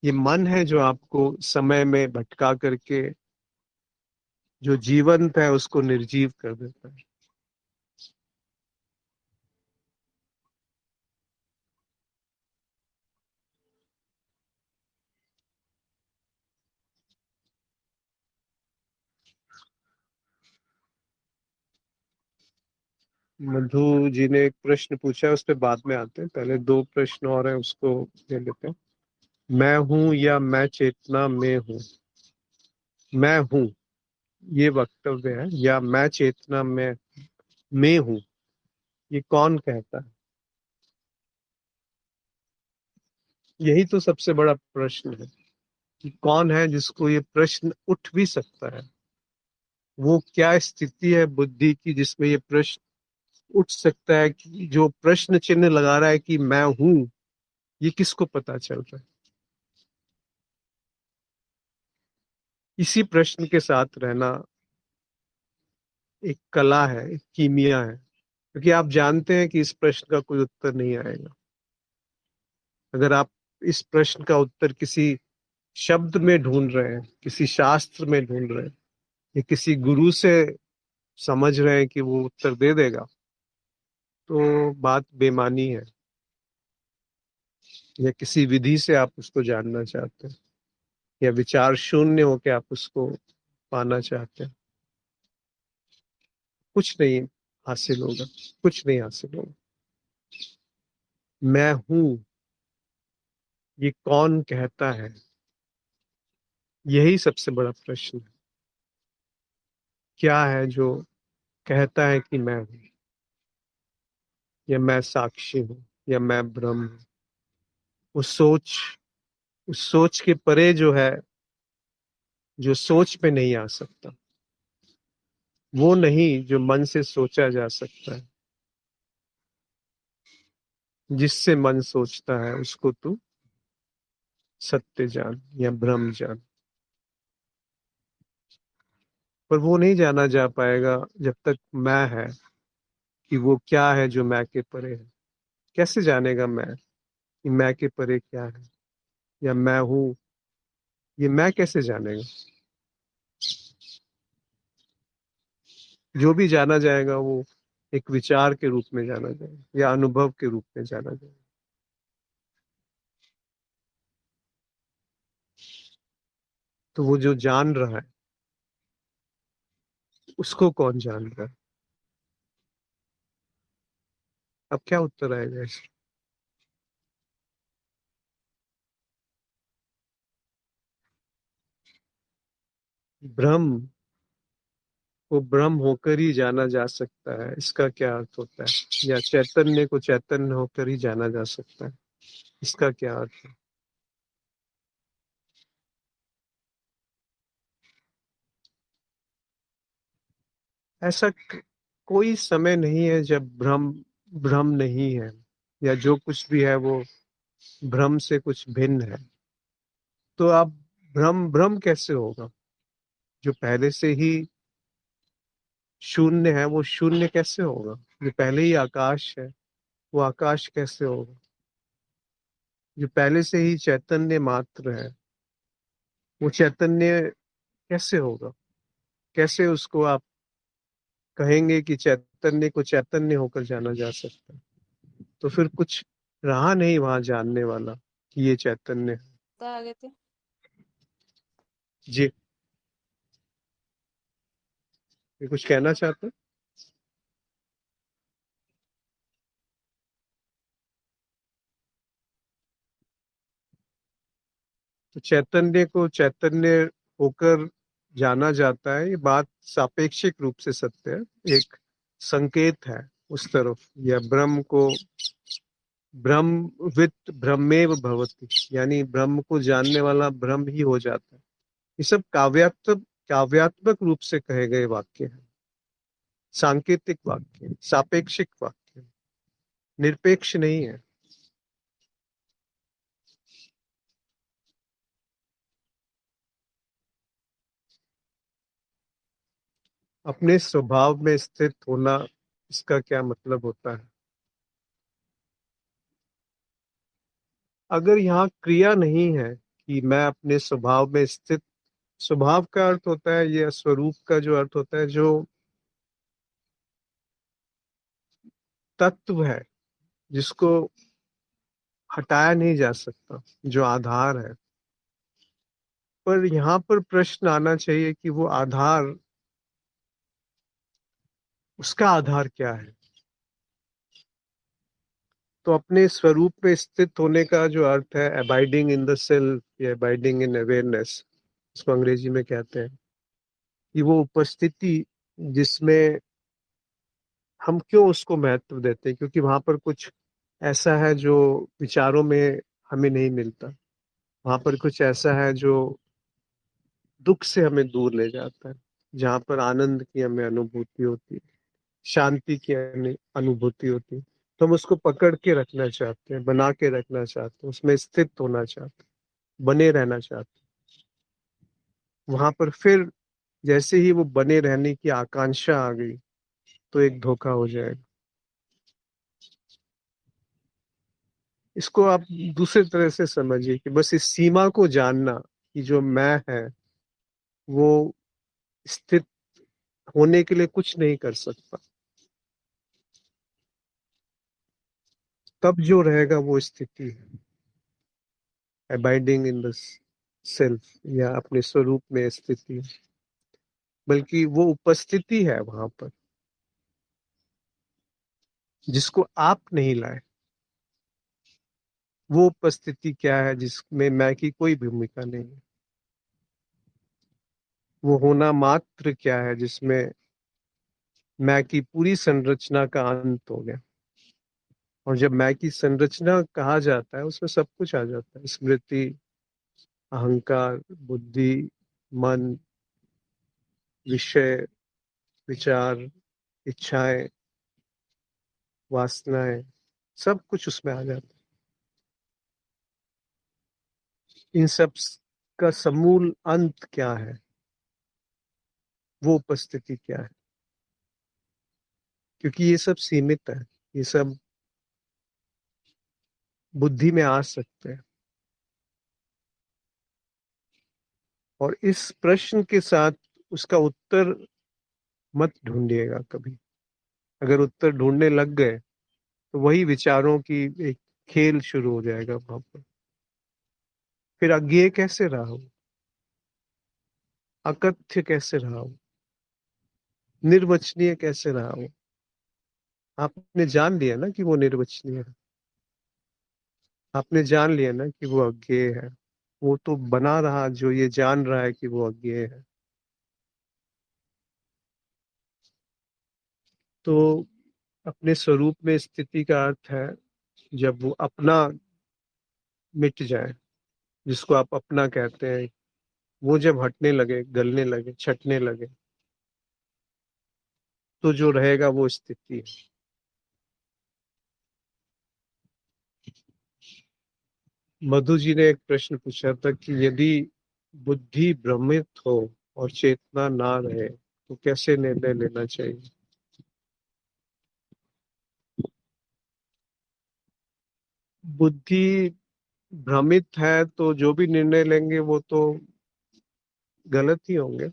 ये मन है जो आपको समय में भटका करके जो जीवंत है उसको निर्जीव कर देता है। मधु जी ने एक प्रश्न पूछा है, उस पर बाद में आते हैं, पहले दो प्रश्न और हैं उसको ले लेते हैं। मैं हूं या मैं चेतना में हूं? मैं हूं, ये वक्तव्य है, या मैं चेतना में हूं, ये कौन कहता है? यही तो सबसे बड़ा प्रश्न है कि कौन है जिसको ये प्रश्न उठ भी सकता है। वो क्या स्थिति है बुद्धि की जिसमें ये प्रश्न उठ सकता है, कि जो प्रश्न चिन्ह लगा रहा है कि मैं हूं, ये किसको पता चल रहा है? इसी प्रश्न के साथ रहना एक कला है, एक कीमिया है, क्योंकि आप जानते हैं कि इस प्रश्न का कोई उत्तर नहीं आएगा। अगर आप इस प्रश्न का उत्तर किसी शब्द में ढूंढ रहे हैं, किसी शास्त्र में ढूंढ रहे हैं, या किसी गुरु से समझ रहे हैं कि वो उत्तर दे देगा, तो बात बेमानी है। या किसी विधि से आप उसको जानना चाहते हैं, या विचार शून्य होकर आप उसको पाना चाहते हैं, कुछ नहीं हासिल होगा, कुछ नहीं हासिल होगा। मैं हूं, ये कौन कहता है? यही सबसे बड़ा प्रश्न है। क्या है जो कहता है कि मैं हूं? या मैं साक्षी हूँ, या मैं ब्रह्म हूँ। उस सोच के परे जो है, जो सोच पे नहीं आ सकता, वो नहीं जो मन से सोचा जा सकता है। जिससे मन सोचता है उसको तू सत्य जान या ब्रह्म जान। पर वो नहीं जाना जा पाएगा जब तक मैं है, कि वो क्या है जो मैं के परे है। कैसे जानेगा मैं कि मैं के परे क्या है, या मैं हूं, ये मैं कैसे जानेगा। जो भी जाना जाएगा वो एक विचार के रूप में जाना जाएगा, या अनुभव के रूप में जाना जाएगा। तो वो जो जान रहा है, उसको कौन जान रहा है। अब क्या उत्तर आएगा इसका। ब्रह्म को ब्रह्म होकर ही जाना जा सकता है, इसका क्या अर्थ होता है। या चैतन्य को चैतन्य होकर ही जाना जा सकता है, इसका क्या अर्थ है। ऐसा कोई समय नहीं है जब भ्रम भ्रम नहीं है, या जो कुछ भी है वो भ्रम से कुछ भिन्न है। तो आप भ्रम भ्रम कैसे होगा। जो पहले से ही शून्य है वो शून्य कैसे होगा। जो पहले ही आकाश है वो आकाश कैसे होगा। जो पहले से ही चैतन्य मात्र है वो चैतन्य कैसे होगा। कैसे उसको आप कहेंगे कि चैतन्य को चैतन्य होकर जाना जा सकता है। तो फिर कुछ रहा नहीं वहां जानने वाला कि ये चैतन्य है। तो आगे थे। जी, ये कुछ कहना चाहते हैं। तो चैतन्य को चैतन्य होकर जाना जाता है, ये बात सापेक्षिक रूप से सत्य है। एक संकेत है उस तरफ। या ब्रह्म को ब्रह्मवित् ब्रह्मेव भवति, यानी ब्रह्म को जानने वाला ब्रह्म ही हो जाता है। ये सब काव्यात्मक रूप से कहे गए वाक्य हैं। सांकेतिक वाक्य हैं, सापेक्षिक वाक्य हैं, निरपेक्ष नहीं है। अपने स्वभाव में स्थित होना, इसका क्या मतलब होता है। अगर यहाँ क्रिया नहीं है कि मैं अपने स्वभाव में स्थित, स्वभाव का अर्थ होता है, यह स्वरूप का जो अर्थ होता है, जो तत्व है जिसको हटाया नहीं जा सकता, जो आधार है। पर यहाँ पर प्रश्न आना चाहिए कि वो आधार, उसका आधार क्या है। तो अपने स्वरूप में स्थित होने का जो अर्थ है, अबाइडिंग इन द सेल्फ या अबाइडिंग इन अवेयरनेस, इसको अंग्रेजी में कहते हैं, कि वो उपस्थिति जिसमें हम क्यों उसको महत्व देते हैं, क्योंकि वहां पर कुछ ऐसा है जो विचारों में हमें नहीं मिलता। वहां पर कुछ ऐसा है जो दुख से हमें दूर ले जाता है, जहां पर आनंद की हमें अनुभूति होती है, शांति की अनुभूति होती है। तो हम उसको पकड़ के रखना चाहते हैं, बना के रखना चाहते हैं, उसमें स्थित होना चाहते हैं, बने रहना चाहते हैं। वहां पर फिर जैसे ही वो बने रहने की आकांक्षा आ गई, तो एक धोखा हो जाएगा। इसको आप दूसरे तरह से समझिए कि बस इस सीमा को जानना कि जो मैं है वो स्थित होने के लिए कुछ नहीं कर सकता। तब जो रहेगा वो स्थिति है, अबाइडिंग इन द सेल्फ, या अपने स्वरूप में स्थिति। बल्कि वो उपस्थिति है वहां पर जिसको आप नहीं लाए। वो उपस्थिति क्या है जिसमें मैं की कोई भूमिका नहीं है। वो होना मात्र क्या है जिसमें मैं की पूरी संरचना का अंत हो गया। और जब मैं की संरचना कहा जाता है उसमें सब कुछ आ जाता है, स्मृति, अहंकार, बुद्धि, मन, विषय, विचार, इच्छाएं, वासनाएं, सब कुछ उसमें आ जाता है। इन सब का समूल अंत क्या है, वो उपस्थिति क्या है, क्योंकि ये सब सीमित है, ये सब बुद्धि में आ सकते हैं। और इस प्रश्न के साथ उसका उत्तर मत ढूंढिएगा कभी। अगर उत्तर ढूंढने लग गए तो वही विचारों की एक खेल शुरू हो जाएगा वहां पर। फिर अज्ञेय कैसे रहा हो, अकथ्य कैसे रहा हो, निर्वचनीय कैसे रहा हो। आपने जान लिया ना कि वो निर्वचनीय है, आपने जान लिया ना कि वो अज्ञेय है। वो तो बना रहा जो ये जान रहा है कि वो अज्ञेय है। तो अपने स्वरूप में स्थिति का अर्थ है जब वो अपना मिट जाए, जिसको आप अपना कहते हैं, वो जब हटने लगे, गलने लगे, छटने लगे, तो जो रहेगा वो स्थिति है। मधु जी ने एक प्रश्न पूछा था कि यदि बुद्धि भ्रमित हो और चेतना ना रहे तो कैसे निर्णय लेना चाहिए। बुद्धि भ्रमित है तो जो भी निर्णय लेंगे वो तो गलत ही होंगे।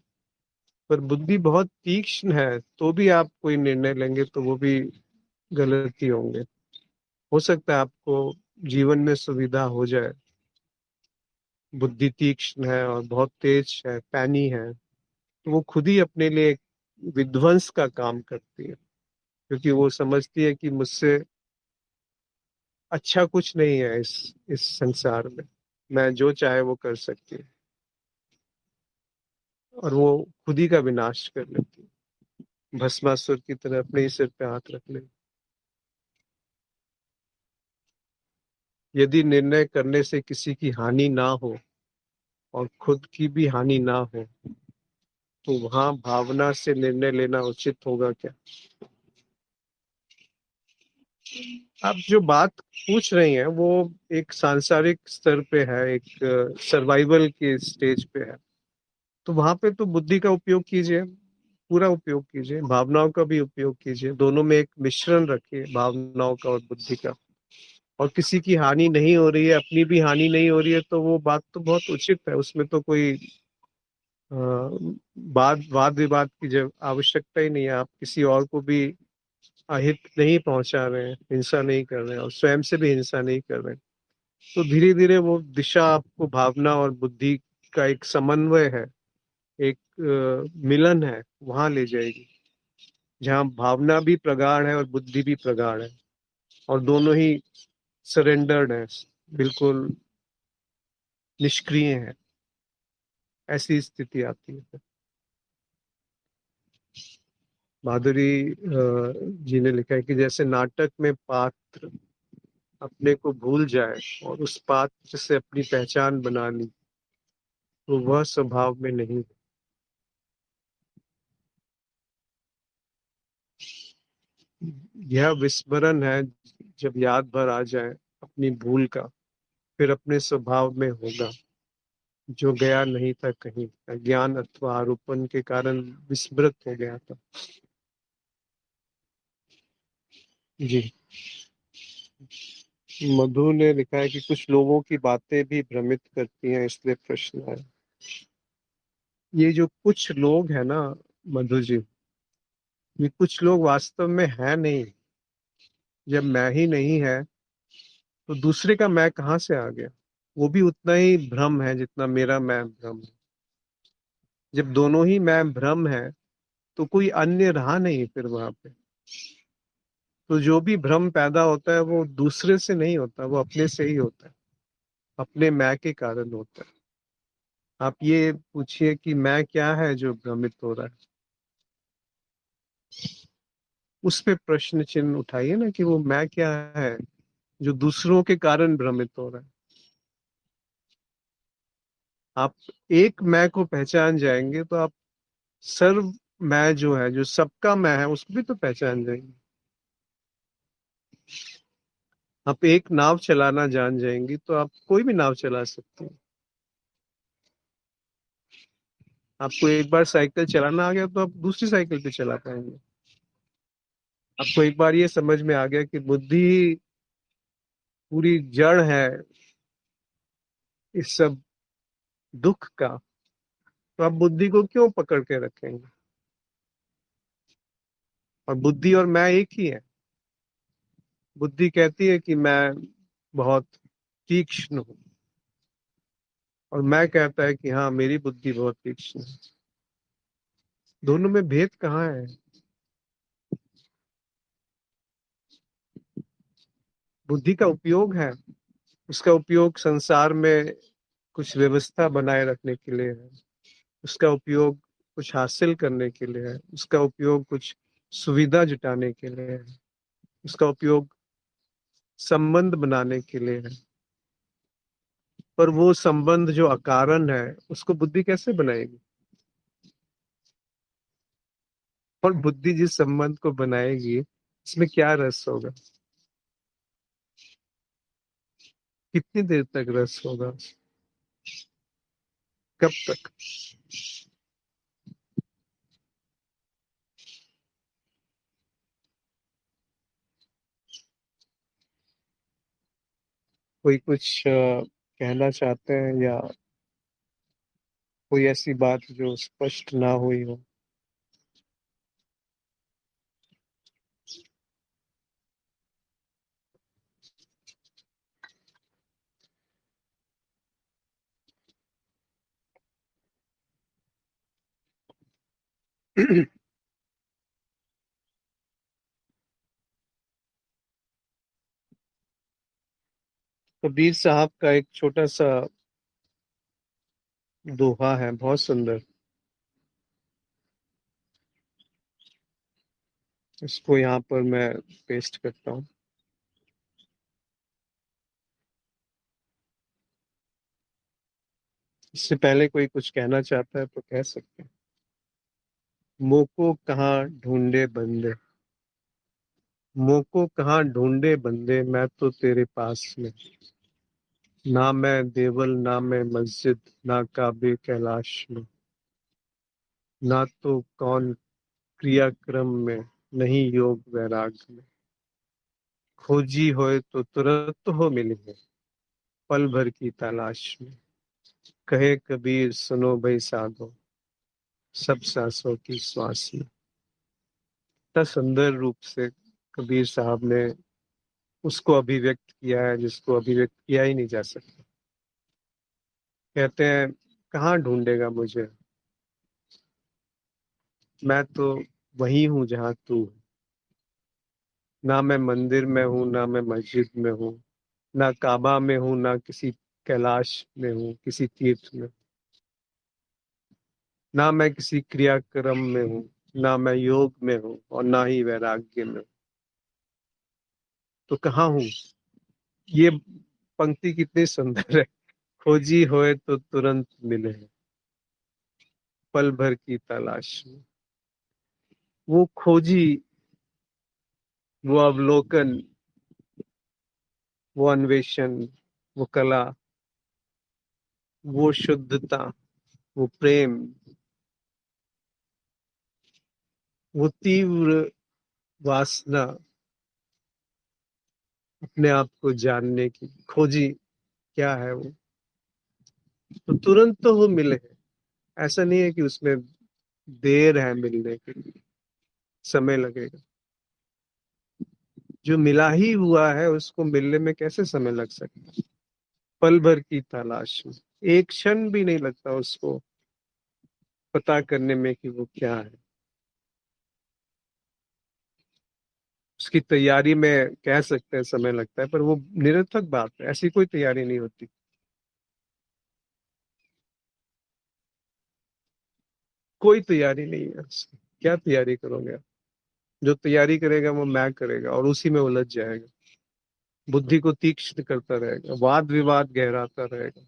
पर बुद्धि बहुत तीक्ष्ण है तो भी आप कोई निर्णय लेंगे तो वो भी गलत ही होंगे। हो सकता है आपको जीवन में सुविधा हो जाए, बुद्धि तीक्ष्ण है और बहुत तेज है, पैनी है, तो वो खुद ही अपने लिए एक विध्वंस का काम करती है, क्योंकि वो समझती है कि मुझसे अच्छा कुछ नहीं है इस संसार में, मैं जो चाहे वो कर सकती है, और वो खुद ही का विनाश कर लेती है, भस्मासुर की तरह अपने ही सिर पे हाथ रख ले। यदि निर्णय करने से किसी की हानि ना हो और खुद की भी हानि ना हो तो वहां भावना से निर्णय लेना उचित होगा क्या। आप जो बात पूछ रही हैं वो एक सांसारिक स्तर पे है, एक सर्वाइवल के स्टेज पे है। तो वहां पे तो बुद्धि का उपयोग कीजिए, पूरा उपयोग कीजिए, भावनाओं का भी उपयोग कीजिए, दोनों में एक मिश्रण रखिए, भावनाओं का और बुद्धि का। और किसी की हानि नहीं हो रही है, अपनी भी हानि नहीं हो रही है, तो वो बात तो बहुत उचित है, उसमें तो कोई अ, वाद विवाद की जब आवश्यकता ही नहीं है। आप किसी और को भी अहित नहीं पहुंचा रहे हैं, हिंसा नहीं कर रहे हैं, और स्वयं से भी हिंसा नहीं कर रहे हैं। तो धीरे धीरे वो दिशा आपको भावना और बुद्धि का एक समन्वय है, एक मिलन है, वहां ले जाएगी, जहाँ भावना भी प्रगाढ़ है और बुद्धि भी प्रगाढ़ है, और दोनों ही सरेंडर्ड है, बिल्कुल निष्क्रिय है। ऐसी स्थिति आती है। माधुरी जी ने लिखा है कि जैसे नाटक में पात्र अपने को भूल जाए और उस पात्र से अपनी पहचान बना ली तो वह स्वभाव में नहीं। यह विस्मरण है, जब याद भर आ जाए अपनी भूल का, फिर अपने स्वभाव में होगा जो गया नहीं था कहीं, ज्ञान अथवा आरोपण के कारण विस्मृत हो गया था। जी। मधु ने लिखा है कि कुछ लोगों की बातें भी भ्रमित करती हैं, इसलिए प्रश्न है। ये जो कुछ लोग हैं ना मधु जी, ये कुछ लोग वास्तव में है नहीं। जब मैं ही नहीं है तो दूसरे का मैं कहाँ से आ गया। वो भी उतना ही भ्रम है जितना मेरा मैं भ्रम है। जब दोनों ही मैं भ्रम है तो कोई अन्य रहा नहीं फिर वहां पे। तो जो भी भ्रम पैदा होता है वो दूसरे से नहीं होता, वो अपने से ही होता है, अपने मैं के कारण होता है। आप ये पूछिए कि मैं क्या है जो भ्रमित हो रहा है। उस पे प्रश्न चिन्ह उठाइए ना कि वो मैं क्या है जो दूसरों के कारण भ्रमित हो रहा है। आप एक मैं को पहचान जाएंगे तो आप सर्व मैं जो है, जो सबका मैं है, उसको भी तो पहचान जाएंगे। आप एक नाव चलाना जान जाएंगी तो आप कोई भी नाव चला सकते हैं। आपको एक बार साइकिल चलाना आ गया तो आप दूसरी साइकिल पे चला पाएंगे। आपको एक बार ये समझ में आ गया कि बुद्धि पूरी जड़ है इस सब दुख का, तो आप बुद्धि को क्यों पकड़ के रखेंगे? और बुद्धि और मैं एक ही है। बुद्धि कहती है कि मैं बहुत तीक्ष्ण हूँ, और मैं कहता है कि हाँ, मेरी बुद्धि बहुत तीक्ष्ण है। दोनों में भेद कहाँ है? बुद्धि का उपयोग है, उसका उपयोग संसार में कुछ व्यवस्था बनाए रखने के लिए है, उसका उपयोग कुछ हासिल करने के लिए है, उसका उपयोग कुछ सुविधा जुटाने के लिए है, उसका उपयोग संबंध बनाने के लिए है। पर वो संबंध जो अकारण है, उसको बुद्धि कैसे बनाएगी? और बुद्धि जिस संबंध को बनाएगी, इसमें क्या रस होगा? कितनी देर तक रस होगा? कब तक? कोई कुछ कहना चाहते हैं, या कोई ऐसी बात जो स्पष्ट ना हुई हो? कबीर साहब का एक छोटा सा दोहा है, बहुत सुंदर। इसको यहाँ पर मैं पेस्ट करता हूँ। इससे पहले कोई कुछ कहना चाहता है तो कह सकते हैं। मोको कहाँ ढूंढे बंदे, मोको कहाँ ढूंढे बंदे, मैं तो तेरे पास में। ना मैं देवल, ना मैं मस्जिद, ना काबे कैलाश में, ना तो कौन क्रियाक्रम में, नहीं योग वैराग में। खोजी होए तो तुरंत हो मिली है, पल भर की तलाश में। कहे कबीर सुनो भाई साधो, सब सांसों की श्वास में। इतना सुंदर रूप से कबीर साहब ने उसको अभिव्यक्त किया है जिसको अभिव्यक्त किया ही नहीं जा सकता। कहते हैं, कहाँ ढूंढेगा मुझे, मैं तो वही हूँ जहाँ तू है। ना मैं मंदिर में हूँ, ना मैं मस्जिद में हूँ, ना काबा में हूँ, ना किसी कैलाश में हूँ, किसी तीर्थ में। ना मैं किसी क्रियाक्रम में हूँ, ना मैं योग में हूँ, और ना ही वैराग्य में हूँ। तो कहाँ हूँ? ये पंक्ति कितनी सुंदर है। खोजी होए तो तुरंत मिले, पल भर की तलाश में। वो खोजी, वो अवलोकन, वो अन्वेषण, वो कला, वो शुद्धता, वो प्रेम, वो तीव्र वासना, अपने आप को जानने की खोजी, क्या है वो? तो तुरंत तो वो मिले। ऐसा नहीं है कि उसमें देर है मिलने के लिए, समय लगेगा। जो मिला ही हुआ है उसको मिलने में कैसे समय लग सकता है? पल भर की तलाश में, एक क्षण भी नहीं लगता उसको पता करने में कि वो क्या है। उसकी तैयारी में कह सकते हैं समय लगता है, पर वो निरर्थक बात है, ऐसी कोई तैयारी नहीं होती। कोई तैयारी नहीं है उसकी। क्या तैयारी करोगे आप? जो तैयारी करेगा वो मैं करेगा और उसी में उलझ जाएगा, बुद्धि को तीक्ष्ण करता रहेगा, वाद विवाद गहराता रहेगा,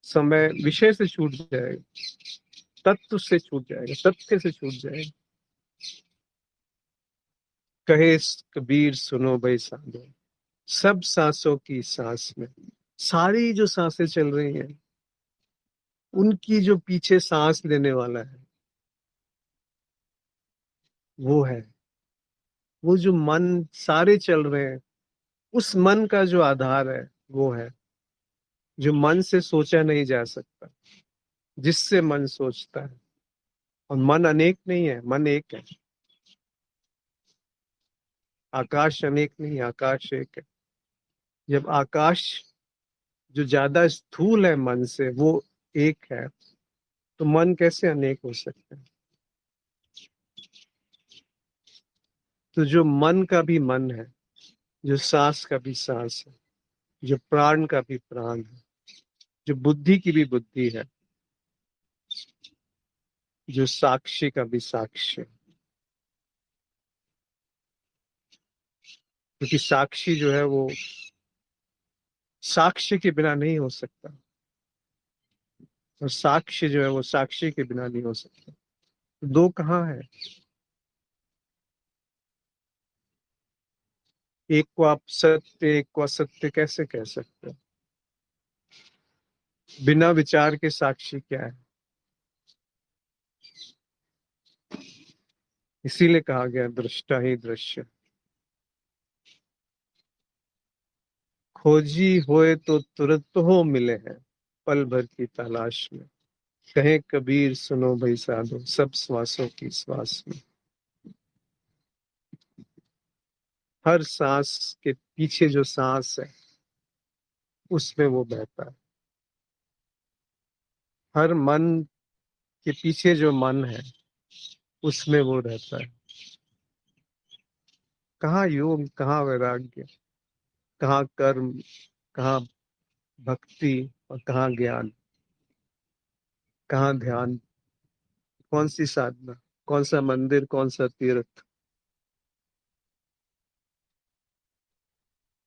समय विषय से छूट जाएगा, तत्व से छूट जाएगा, तथ्य से छूट जाएगा। कहे कबीर सुनो भाई साधो, सब सांसों की सांस में, सारी जो सांसें चल रही हैं उनकी जो पीछे सांस लेने वाला है वो है, वो जो मन सारे चल रहे हैं उस मन का जो आधार है वो है, जो मन से सोचा नहीं जा सकता, जिससे मन सोचता है। और मन अनेक नहीं है, मन एक है। आकाश अनेक नहीं है, आकाश एक है। जब आकाश जो ज्यादा स्थूल है मन से वो एक है, तो मन कैसे अनेक हो सकता है? तो जो मन का भी मन है, जो सांस का भी सांस है, जो प्राण का भी प्राण है, जो बुद्धि की भी बुद्धि है, जो साक्षी का भी साक्ष्य है। क्योंकि साक्षी जो है वो साक्ष्य के बिना नहीं हो सकता, और साक्ष्य जो है वो साक्षी के बिना नहीं हो सकता। दो कहाँ है? एक को आप सत्य, एक को असत्य कैसे कह सकते हैं? बिना विचार के साक्षी क्या है? इसीलिए कहा गया दृष्टा ही दृश्य। खोजी होए तो तुरंत हो मिले हैं, पल भर की तलाश में। कहे कबीर सुनो भाई साधो, सब श्वासों की श्वास में। हर सांस के पीछे जो सांस है उसमें वो बहता है। हर मन के पीछे जो मन है उसमें वो रहता है। कहाँ योग, कहाँ वैराग्य, कहाँ कर्म, कहाँ भक्ति, और कहाँ ज्ञान, कहाँ ध्यान, कौन सी साधना, कौन सा मंदिर, कौन सा तीर्थ,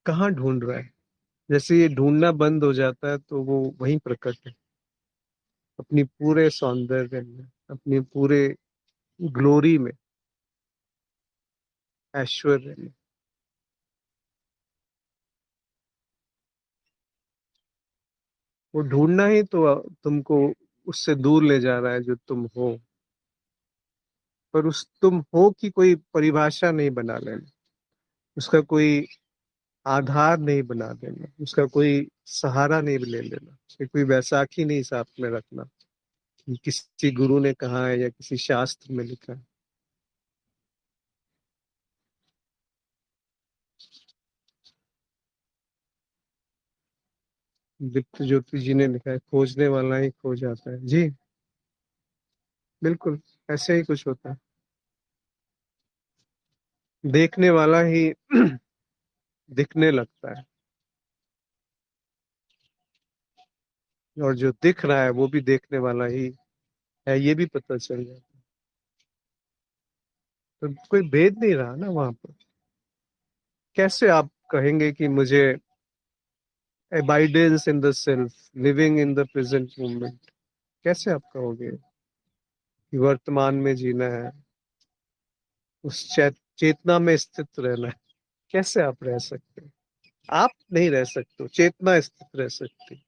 कहाँ ढूंढ रहा है? जैसे ये ढूंढना बंद हो जाता है तो वो वहीं प्रकट है, अपनी पूरे सौंदर्य में, अपनी पूरे ग्लोरी में, ऐश्वर्य में। वो ढूंढना ही तो तुमको उससे दूर ले जा रहा है जो तुम हो। पर उस तुम हो की कोई परिभाषा नहीं बना लेना, उसका कोई आधार नहीं बना देना, उसका कोई सहारा नहीं ले लेना, उसकी कोई वैसाखी नहीं साथ में रखना कि किसी गुरु ने कहा है या किसी शास्त्र में लिखा है। दीप्त ज्योति जी ने लिखा है, खोजने वाला ही खो जाता है। जी बिल्कुल, ऐसे ही कुछ होता है। देखने वाला ही दिखने लगता है, और जो दिख रहा है वो भी देखने वाला ही है, ये भी पता चल जाता है। तो कोई भेद नहीं रहा ना वहां पर। कैसे आप कहेंगे कि मुझे abidance in the self, living in the present moment, कैसे आप कहोगे कि वर्तमान में जीना है, उस चेतना में स्थित रहना है? कैसे आप रह सकते हो? आप नहीं रह सकते हो, चेतना स्थित रह सकती।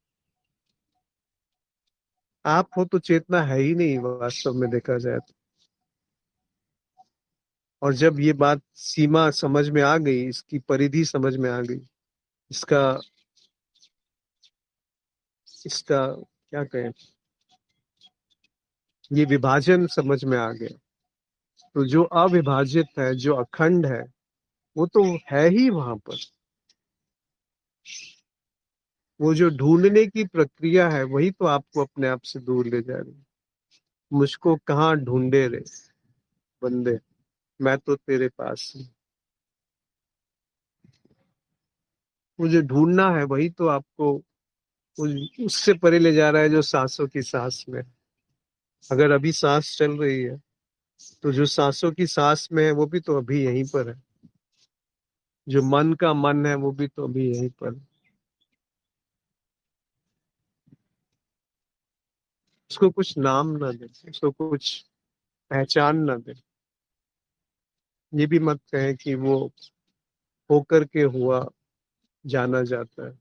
आप हो तो चेतना है ही नहीं वास्तव में देखा जाए तो। और जब ये बात सीमा समझ में आ गई, इसकी परिधि समझ में आ गई, इसका इसका क्या कहें, ये विभाजन समझ में आ गया, तो जो अविभाजित है, जो अखंड है, वो तो है ही वहां पर। वो जो ढूंढने की प्रक्रिया है वही तो आपको अपने आप से दूर ले जा रही है। मुझको कहाँ ढूंढे रे बंदे, मैं तो तेरे पास हूँ। वो जो ढूंढना है वही तो आपको उससे परे ले जा रहा है जो सांसों की सांस में। अगर अभी सांस चल रही है तो जो सांसों की सांस में है वो भी तो अभी यहीं पर है। जो मन का मन है वो भी तो अभी यहीं पर है। उसको कुछ नाम ना दे, उसको कुछ पहचान ना दे। ये भी मत कहे कि वो होकर के हुआ जाना जाता है।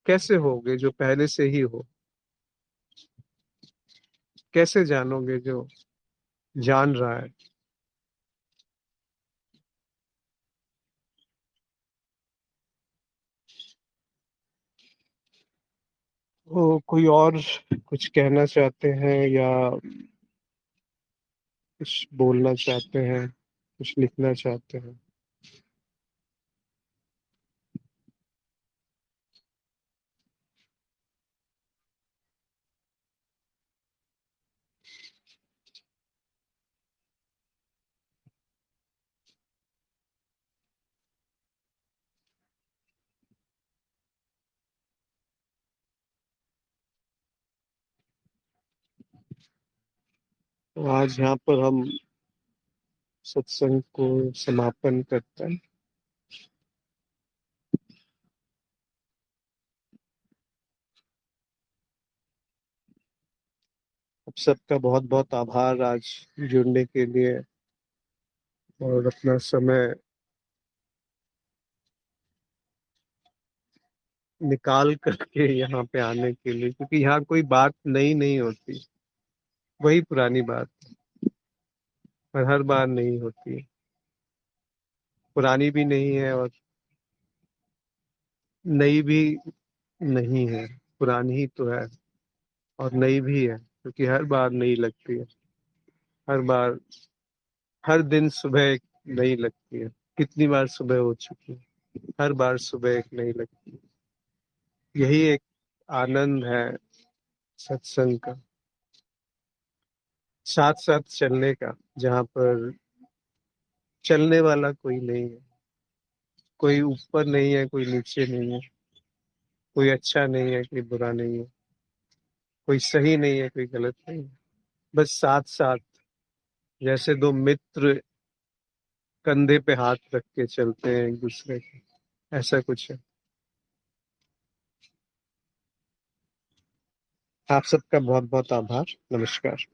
कैसे होगे जो पहले से ही हो? कैसे जानोगे जो जान रहा है? वो कोई और कुछ कहना चाहते हैं या कुछ बोलना चाहते हैं, कुछ लिखना चाहते हैं? तो आज यहाँ पर हम सत्संग को समापन करते हैं। आप सबका बहुत बहुत आभार आज जुड़ने के लिए और अपना समय निकाल करके यहाँ पे आने के लिए, क्योंकि यहाँ कोई बात नई नहीं होती, वही पुरानी बात, पर हर बार नहीं होती। पुरानी भी नहीं है और नई भी नहीं है, पुरानी ही तो है। और नई भी है क्योंकि हर बार नई लगती है। हर बार, हर दिन सुबह एक नई लगती है। कितनी बार सुबह हो चुकी है, हर बार सुबह एक नई लगती है। यही एक आनंद है सत्संग का, साथ साथ चलने का, जहाँ पर चलने वाला कोई नहीं है। कोई ऊपर नहीं है, कोई नीचे नहीं है, कोई अच्छा नहीं है, कोई बुरा नहीं है, कोई सही नहीं है, कोई गलत नहीं है। बस साथ साथ, जैसे दो मित्र कंधे पे हाथ रख के चलते हैं एक दूसरे के, ऐसा कुछ है। आप सबका बहुत बहुत आभार। नमस्कार।